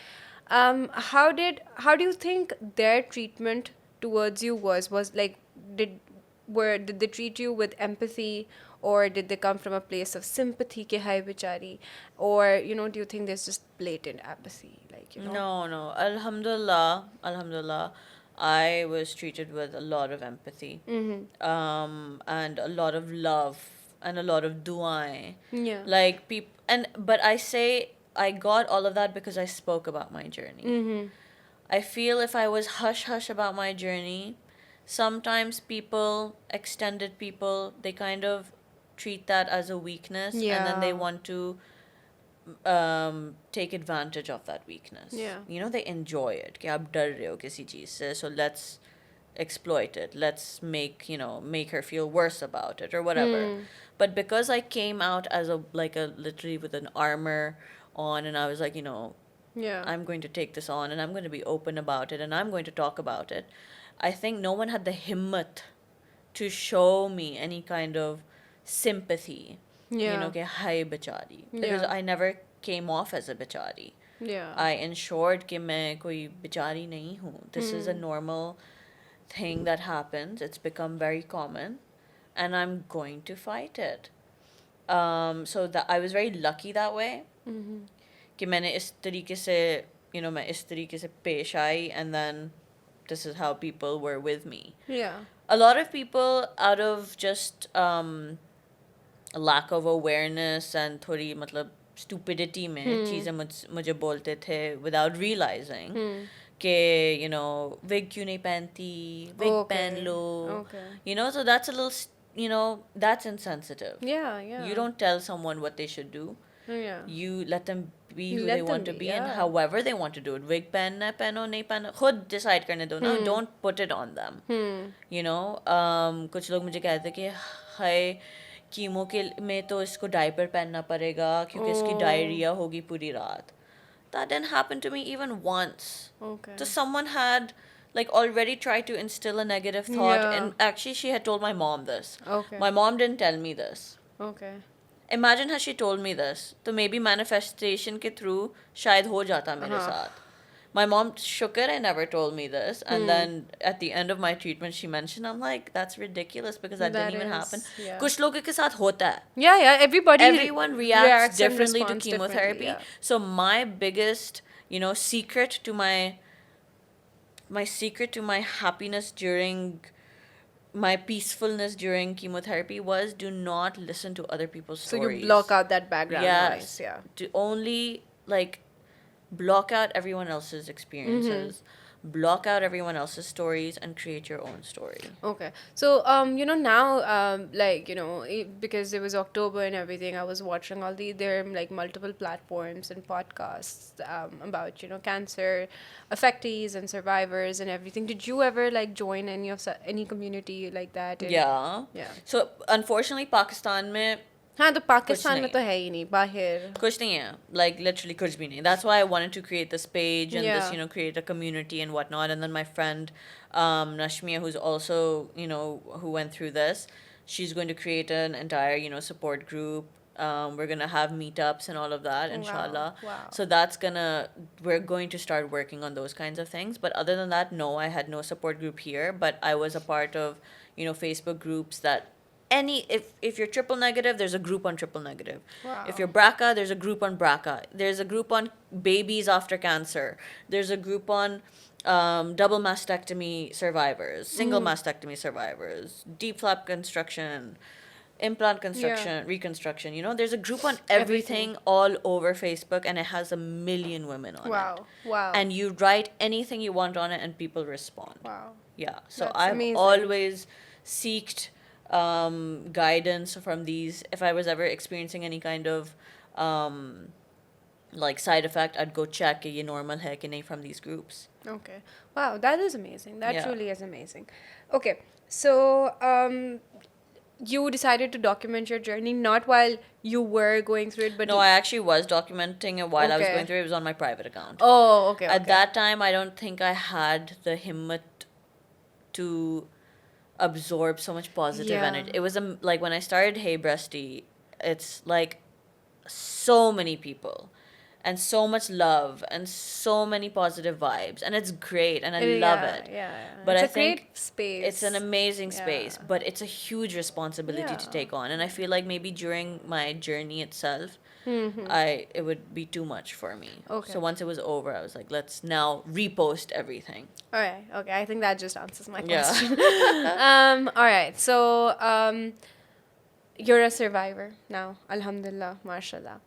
Speaker 1: How do you think their treatment towards you was like? Did they treat you with empathy, or did they come from a place of sympathy ke hai bichari, or do you think there's just blatant apathy, like
Speaker 2: No. Alhamdulillah, I was treated with a lot of empathy, and a lot of love and a lot of du'aएं.
Speaker 1: Yeah.
Speaker 2: Like but I say I got all of that because I spoke about my journey. I feel if I was hush hush about my journey, sometimes extended people, they kind of treat that as a weakness, and then they
Speaker 1: Yeah.
Speaker 2: want to take advantage of that weakness.
Speaker 1: Yeah.
Speaker 2: They enjoy it. कि आप डर रहे हो किसी चीज़ से, so let's exploit it. Let's make her feel worse about it or whatever. But because I came out as a literally with an armor on, and I was like,
Speaker 1: Yeah.
Speaker 2: I'm going to take this on and I'm going to be open about it and I'm going to talk about it. I think no one had the himmat to show me any kind of sympathy.
Speaker 1: Yeah.
Speaker 2: कि hi bechari. Because
Speaker 1: Yeah.
Speaker 2: I never came off as a bechari.
Speaker 1: Yeah.
Speaker 2: I ensured कि मैं कोई बिचारी नहीं हूँ. This is a normal thing that happens. It's become very common, and I'm going to fight it. So that I was very lucky that way. कि मैंने इस तरीके से मैं इस तरीके से पेश आई, and then this is how people were with me.
Speaker 1: Yeah.
Speaker 2: A lot of people, out of just lack of awareness and थोड़ी मतलब stupidity में चीज़ें मुझे बोलते थे without realizing कि wig क्यों नहीं पहनती, wig पहन लो.
Speaker 1: Okay.
Speaker 2: So that's a little that's insensitive.
Speaker 1: Yeah. Yeah.
Speaker 2: You don't tell someone what they should do.
Speaker 1: Yeah.
Speaker 2: You let them be
Speaker 1: You
Speaker 2: who
Speaker 1: let
Speaker 2: they want
Speaker 1: them
Speaker 2: to
Speaker 1: be,
Speaker 2: be and
Speaker 1: yeah.
Speaker 2: however they want to do it. Wig पहनना है पहनो, नहीं पहनो खुद decide करने दो ना. Don't put it on them. कुछ लोग मुझे कहते कि हाय कीमो के में तो इसको डायपर पहनना पड़ेगा क्योंकि इसकी डायरिया होगी पूरी रात. That didn't happen to me even once.
Speaker 1: Okay.
Speaker 2: So someone had already tried to instill a negative thought,
Speaker 1: Yeah.
Speaker 2: and actually she had told my mom this.
Speaker 1: Okay.
Speaker 2: My mom didn't tell me this.
Speaker 1: Okay.
Speaker 2: Imagine had she told me this, तो maybe manifestation के through शायद हो जाता मेरे साथ. My mom shook it and never told me this, and then at the end of my treatment she mentioned, I'm like, that's ridiculous because that didn't even happen.
Speaker 1: Yeah.
Speaker 2: कुछ लोगों के साथ होता है.
Speaker 1: Yeah.
Speaker 2: Everyone reacts
Speaker 1: and
Speaker 2: differently to
Speaker 1: responds
Speaker 2: chemotherapy.
Speaker 1: differently, yeah.
Speaker 2: So my biggest, secret to my happiness during my peacefulness during chemotherapy was do not listen to other people's
Speaker 1: So
Speaker 2: stories.
Speaker 1: you block out that background
Speaker 2: Yes.
Speaker 1: noise. Yeah.
Speaker 2: To only block out everyone else's experiences, block out everyone else's stories, and create your own story.
Speaker 1: Okay. So, now, because it was October and everything, I was watching there are multiple platforms and podcasts about, cancer affectees and survivors and everything. Did you ever join any community like that?
Speaker 2: Yeah.
Speaker 1: Yeah.
Speaker 2: So, unfortunately, Pakistan में
Speaker 1: हाँ तो पाकिस्तान में
Speaker 2: नहीं।
Speaker 1: तो है ही नहीं बाहर
Speaker 2: कुछ नहीं है, literally कुछ भी नहीं. That's why I wanted to create this page and this,
Speaker 1: Yeah.
Speaker 2: create a community and whatnot. And then my friend Nashmia, who's also, who went through this, she's going to create an entire, support group We're gonna have meetups and all of that,
Speaker 1: Wow.
Speaker 2: inshallah.
Speaker 1: Wow.
Speaker 2: So we're going to start working on those kinds of things. But other than that, no, I had no support group here. But I was a part of, Facebook groups that if you're triple negative, there's a group on triple negative.
Speaker 1: Wow.
Speaker 2: If you're BRCA, there's a group on BRCA. There's a group on babies after cancer. There's a group on double mastectomy survivors, single mastectomy survivors, deep flap construction, implant construction, reconstruction. There's a group on everything all over Facebook, and it has 1 million women on it.
Speaker 1: Wow. Wow.
Speaker 2: And you write anything you want on it, and people respond.
Speaker 1: Wow.
Speaker 2: Yeah. So
Speaker 1: That's
Speaker 2: I've
Speaker 1: amazing.
Speaker 2: always seeked guidance from these. If I was ever experiencing any kind of like side effect, I'd go check ye normal hai ki nahi from these groups.
Speaker 1: Okay. Wow, that is amazing. That
Speaker 2: Yeah.
Speaker 1: truly is amazing. Okay. So, you decided to document your journey not while you were going through it, but
Speaker 2: No, I actually was documenting it while I was
Speaker 1: Okay.
Speaker 2: going through it. It was on my private account.
Speaker 1: Oh, okay.
Speaker 2: At
Speaker 1: okay.
Speaker 2: that time, I don't think I had the himmat to absorb so much positive
Speaker 1: Yeah.
Speaker 2: energy. It was like when I started Hey Breasty, it's like so many people and so much love and so many positive vibes, and it's great and I love
Speaker 1: Yeah,
Speaker 2: it.
Speaker 1: yeah.
Speaker 2: But
Speaker 1: It's
Speaker 2: I
Speaker 1: a
Speaker 2: think
Speaker 1: great space.
Speaker 2: it's an amazing space,
Speaker 1: Yeah.
Speaker 2: but it's a huge responsibility to
Speaker 1: Yeah.
Speaker 2: take on, and I feel like maybe during my journey itself, it would be too much for me.
Speaker 1: Okay.
Speaker 2: So once it was over, I was like, let's now repost everything.
Speaker 1: All right. Okay. I think that just answers my
Speaker 2: Yeah.
Speaker 1: question. All right. So, you're a survivor now. Alhamdulillah. MashaAllah.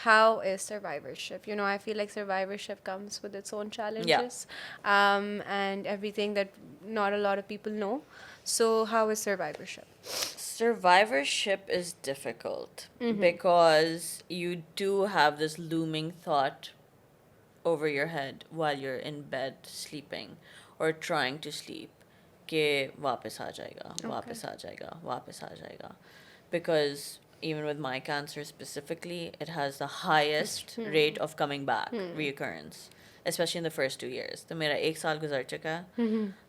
Speaker 1: How is survivorship? I feel like survivorship comes with its own challenges, and everything that not a lot of people know. So, how is survivorship?
Speaker 2: Survivorship is difficult because you do have this looming thought over your head while you're in bed sleeping or trying to sleep कि वापस आ जाएगा, वापस आ जाएगा, वापस आ जाएगा. Because even with my cancer specifically, it has the highest rate of coming back, reoccurrence, especially in the first 2 years. तो मेरा 1 साल गुजर चुका है,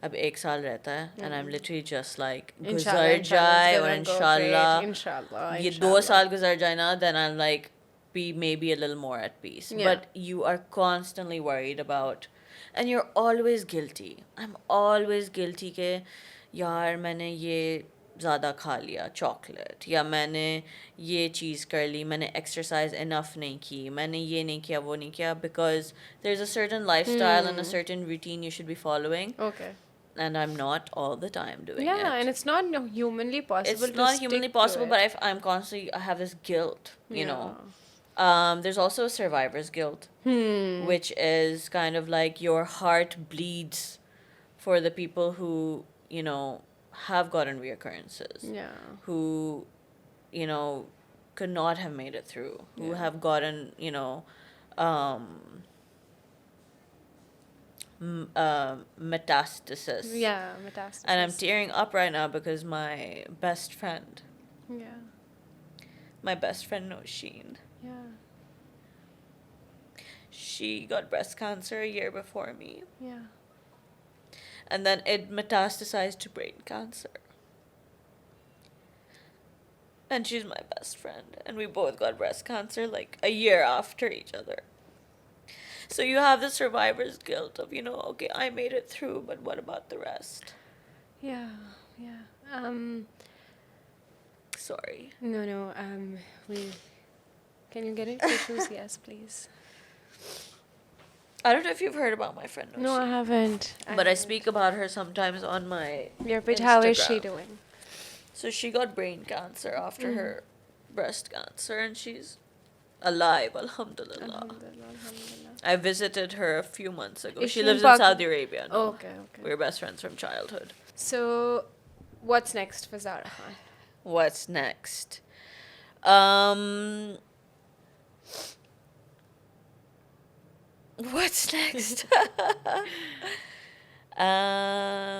Speaker 2: अब 1 साल रहता है, and I'm literally just like गुजर जाए और इंशाल्लाह
Speaker 1: Inshallah.
Speaker 2: ये 2 साल गुजर जाए ना, then I'll like be maybe a little more at peace.
Speaker 1: Yeah.
Speaker 2: But you are constantly worried about, and you're always guilty. I'm always guilty के यार मैंने ये ज़्यादा खा लिया चॉकलेट, या मैंने ये चीज़ कर ली, मैंने एक्सरसाइज इनफ नहीं की, मैंने ये नहीं किया, वो नहीं किया, because there's a certain lifestyle and a certain routine you should be following,
Speaker 1: Okay.
Speaker 2: and I'm not all the time doing
Speaker 1: Yeah,
Speaker 2: it.
Speaker 1: and it's not humanly possible.
Speaker 2: It's
Speaker 1: to
Speaker 2: not
Speaker 1: stick
Speaker 2: humanly
Speaker 1: to
Speaker 2: possible,
Speaker 1: it.
Speaker 2: but I'm constantly, I have this guilt, you know.
Speaker 1: Yeah.
Speaker 2: There's also survivor's guilt, which is kind of like your heart bleeds for the people who, have gotten reoccurrences,
Speaker 1: Yeah.
Speaker 2: who, could not have made it through, who
Speaker 1: Yeah.
Speaker 2: have gotten, metastasis.
Speaker 1: Yeah, metastasis.
Speaker 2: And I'm tearing up right now because my best friend Nosheen,
Speaker 1: Yeah.
Speaker 2: she got breast cancer a year before me,
Speaker 1: Yeah.
Speaker 2: and then it metastasized to brain cancer. And she's my best friend, and we both got breast cancer like a year after each other. So you have the survivor's guilt of, okay, I made it through, but what about the rest?
Speaker 1: Yeah. Yeah.
Speaker 2: Sorry.
Speaker 1: No. Can you get it? Tissues? Yes, please.
Speaker 2: I don't know if you've heard about my friend Nosheen.
Speaker 1: No, I haven't.
Speaker 2: But I speak about her sometimes on my
Speaker 1: Yeah, but how is she
Speaker 2: Instagram.
Speaker 1: doing?
Speaker 2: So she got brain cancer after her breast cancer, and she's alive, alhamdulillah.
Speaker 1: Alhamdulillah, alhamdulillah.
Speaker 2: I visited her a few months ago.
Speaker 1: Is
Speaker 2: She
Speaker 1: she
Speaker 2: lives
Speaker 1: in
Speaker 2: in Saudi Arabia now.
Speaker 1: Okay.
Speaker 2: We're best friends from childhood.
Speaker 1: So, what's next for Zara Khan?
Speaker 2: What's next? What's next?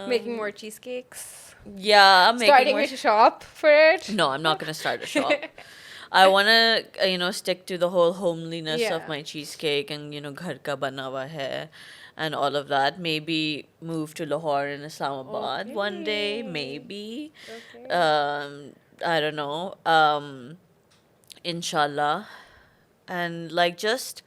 Speaker 1: Making more cheesecakes?
Speaker 2: Yeah, I'm making
Speaker 1: Starting
Speaker 2: more.
Speaker 1: a shop for it?
Speaker 2: No, I'm not gonna start a shop. I wanna, stick to the whole homeliness of
Speaker 1: Yeah.
Speaker 2: my cheesecake and ghar ka bana hua hai, and all of that. Maybe move to Lahore in Islamabad one day,
Speaker 1: Okay.
Speaker 2: maybe.
Speaker 1: Okay.
Speaker 2: I don't know. inshallah, and like just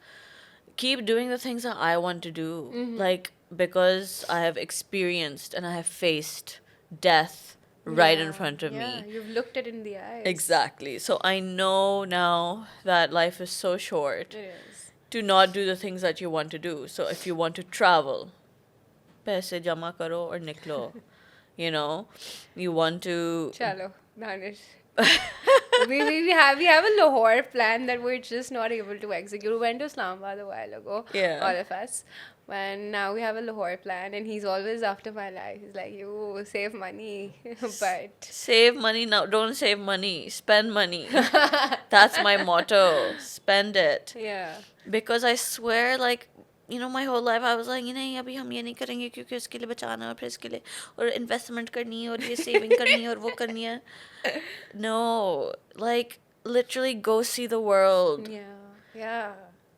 Speaker 2: keep doing the things that I want to do. Like, because I have experienced and I have faced death right in front of
Speaker 1: Yeah,
Speaker 2: me.
Speaker 1: you've looked it in the eyes.
Speaker 2: Exactly. So I know now that life is so short
Speaker 1: It is.
Speaker 2: to not do the things that you want to do. So if you want to travel, paise jama karo or niklo. You know, you want to.
Speaker 1: Chalo, Danish. We have a Lahore plan that we're just not able to execute. We went to Islamabad a while ago,
Speaker 2: Yeah.
Speaker 1: all of us. When now we have a Lahore plan, and he's always after my life. He's like, "You save money," but
Speaker 2: Save money now. Don't save money. Spend money. That's my motto. Spend it.
Speaker 1: yeah,
Speaker 2: Because I swear, like, my whole life I was like, नहीं अभी हम ये नहीं करेंगे क्योंकि उसके लिए बचाना और फिर इसके लिए और इन्वेस्टमेंट करनी है और ये सेविंग करनी है और वो करनी है. No, like, literally go see the world.
Speaker 1: yeah.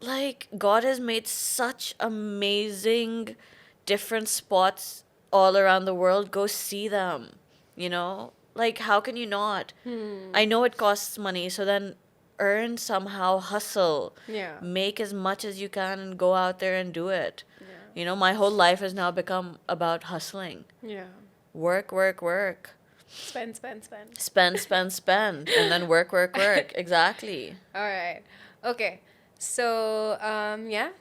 Speaker 2: Like, God has made such amazing different spots all around the world. Go see them, Like, how can you not? I know it costs money, so then earn somehow, hustle.
Speaker 1: Yeah.
Speaker 2: Make as much as you can and go out there and do it.
Speaker 1: Yeah.
Speaker 2: My whole life has now become about hustling.
Speaker 1: Yeah.
Speaker 2: Work, work, work.
Speaker 1: Spend, spend, spend.
Speaker 2: Spend, spend, spend. And then work, work, work. Exactly.
Speaker 1: All right. Okay. So,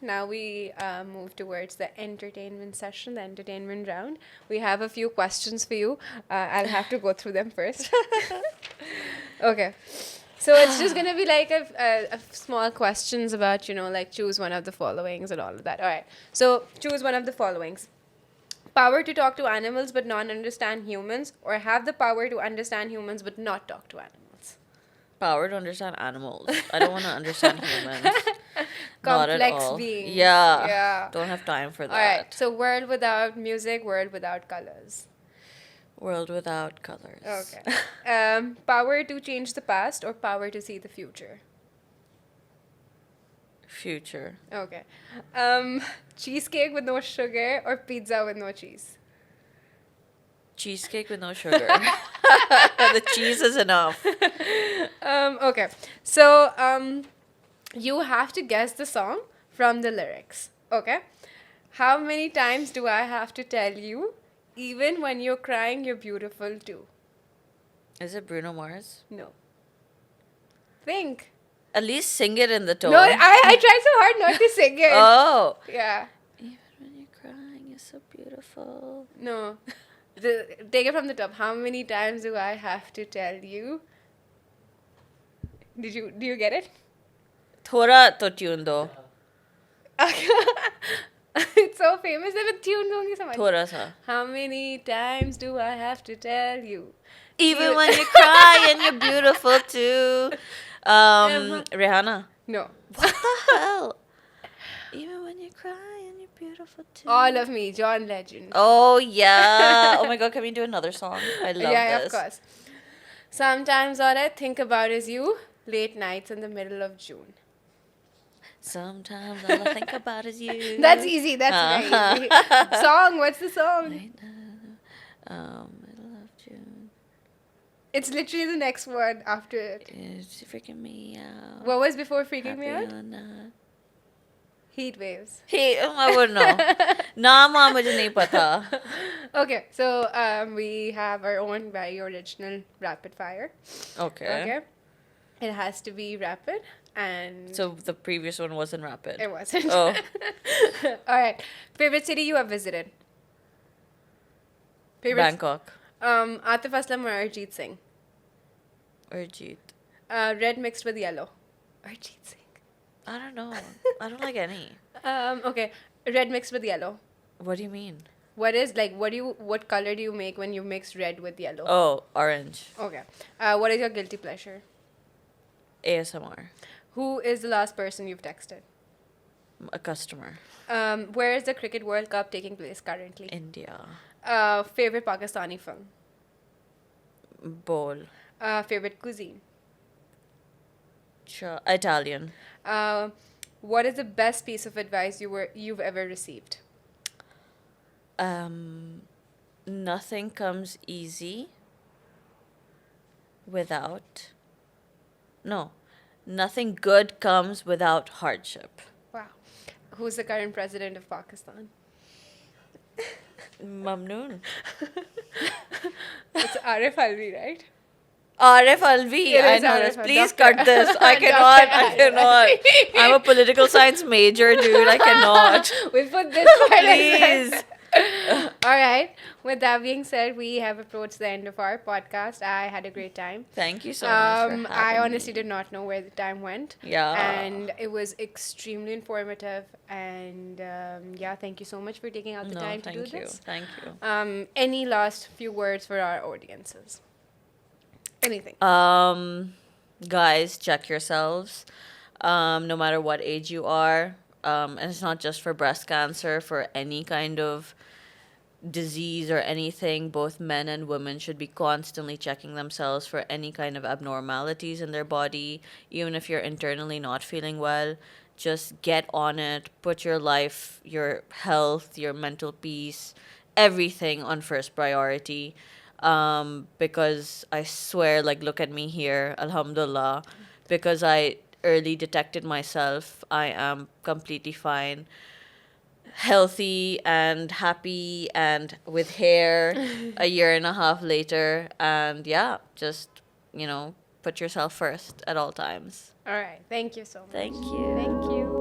Speaker 1: now we move towards the entertainment session, the entertainment round. We have a few questions for you. I'll have to go through them first. Okay. So it's just going to be like a small questions about, like choose one of the followings and all of that. All right. So choose one of the followings. Power to talk to animals but not understand humans, or have the power to understand humans but not talk to animals.
Speaker 2: Power to understand animals. I don't want to understand humans. Not at
Speaker 1: Complex
Speaker 2: all.
Speaker 1: beings.
Speaker 2: Yeah.
Speaker 1: Yeah.
Speaker 2: Don't have time for that.
Speaker 1: All right. So world without music, world without colors.
Speaker 2: World without colors.
Speaker 1: Okay. Power to change the past or power to see the future?
Speaker 2: Future.
Speaker 1: Okay. Cheesecake with no sugar or pizza with no cheese?
Speaker 2: Cheesecake with no sugar. The cheese is enough.
Speaker 1: Okay. So, you have to guess the song from the lyrics. Okay. How many times do I have to tell you, even when you're crying, you're beautiful too?
Speaker 2: Is it Bruno Mars?
Speaker 1: No. Think.
Speaker 2: At least sing it in the tone.
Speaker 1: No, I tried so hard not to sing it.
Speaker 2: Oh.
Speaker 1: Yeah.
Speaker 2: Even when you're crying, you're so beautiful.
Speaker 1: No. Take it from the top. How many times do I have to tell you? Do you get it?
Speaker 2: Thora to tune do.
Speaker 1: It's so famous. मैं tune दूंगी समझ.
Speaker 2: Thora sa.
Speaker 1: How many times do I have to tell you?
Speaker 2: Even when you're crying, you're beautiful too. Rihanna.
Speaker 1: No.
Speaker 2: What the hell? Even when you're crying, you're beautiful too.
Speaker 1: All of Me, John Legend.
Speaker 2: Oh, yeah. Oh, my God. Can we do another song? I love
Speaker 1: Yeah,
Speaker 2: this.
Speaker 1: of course. Sometimes all I think about is you. Late nights in the middle of June.
Speaker 2: Sometimes all I think about is you.
Speaker 1: That's easy. That's very easy. Song. What's the song?
Speaker 2: Middle of June.
Speaker 1: It's literally the next one after it.
Speaker 2: It's freaking me out.
Speaker 1: What was before freaking me
Speaker 2: Happy
Speaker 1: out?
Speaker 2: or not.
Speaker 1: Heat waves.
Speaker 2: I wouldn't know. Naam mujhe nahi pata.
Speaker 1: Okay, so we have our own very original rapid fire.
Speaker 2: Okay.
Speaker 1: It has to be rapid and
Speaker 2: So the previous one wasn't rapid.
Speaker 1: it wasn't.
Speaker 2: Oh.
Speaker 1: All right. Favorite city you have visited?
Speaker 2: Bangkok.
Speaker 1: Atif Aslam or Arjit Singh?
Speaker 2: Arjit.
Speaker 1: Red mixed with yellow. Arjit Singh.
Speaker 2: I don't know. I don't like any.
Speaker 1: Okay. Red mixed with yellow.
Speaker 2: What do you mean?
Speaker 1: What color do you make when you mix red with yellow?
Speaker 2: Oh, orange.
Speaker 1: Okay. What is your guilty pleasure?
Speaker 2: ASMR.
Speaker 1: Who is the last person you've texted?
Speaker 2: A customer.
Speaker 1: Where is the Cricket World Cup taking place currently?
Speaker 2: India.
Speaker 1: Favorite Pakistani film?
Speaker 2: Bowl.
Speaker 1: Favorite cuisine?
Speaker 2: Italian.
Speaker 1: What is the best piece of advice you've ever received?
Speaker 2: Nothing comes easy without. No. Nothing good comes without hardship.
Speaker 1: Wow. Who's the current president of Pakistan?
Speaker 2: Mamnoon.
Speaker 1: It's Arif Alvi, right?
Speaker 2: Arif Alvi,
Speaker 1: It
Speaker 2: I
Speaker 1: is
Speaker 2: know
Speaker 1: Arif
Speaker 2: this.
Speaker 1: Alvi.
Speaker 2: Please
Speaker 1: Doctor-
Speaker 2: cut this. I
Speaker 1: Dr.
Speaker 2: cannot. I
Speaker 1: Arif
Speaker 2: cannot.
Speaker 1: Alvi.
Speaker 2: I'm a political science major, dude. I cannot.
Speaker 1: We'll put this part as
Speaker 2: Please.
Speaker 1: well. All right. With that being said, we have approached the end of our podcast. I had a great time.
Speaker 2: Thank you so much for having
Speaker 1: I honestly
Speaker 2: me.
Speaker 1: did not know where the time went.
Speaker 2: Yeah.
Speaker 1: And it was extremely informative. And yeah, thank you so much for taking out the
Speaker 2: No,
Speaker 1: time to do
Speaker 2: thank you.
Speaker 1: this.
Speaker 2: Thank you.
Speaker 1: Any last few words for our audiences? Anything?
Speaker 2: Guys, check yourselves. No matter what age you are. And it's not just for breast cancer, for any kind of disease or anything, both men and women should be constantly checking themselves for any kind of abnormalities in their body. Even if you're internally not feeling well, just get on it. Put your life, your health, your mental peace, everything on first priority. Because I swear, like, look at me here, alhamdulillah, because I early detected myself, I am completely fine, healthy and happy and with hair a year and a half later. And yeah, just, put yourself first at all times.
Speaker 1: All right. Thank you so much.
Speaker 2: Thank you.
Speaker 1: Thank you.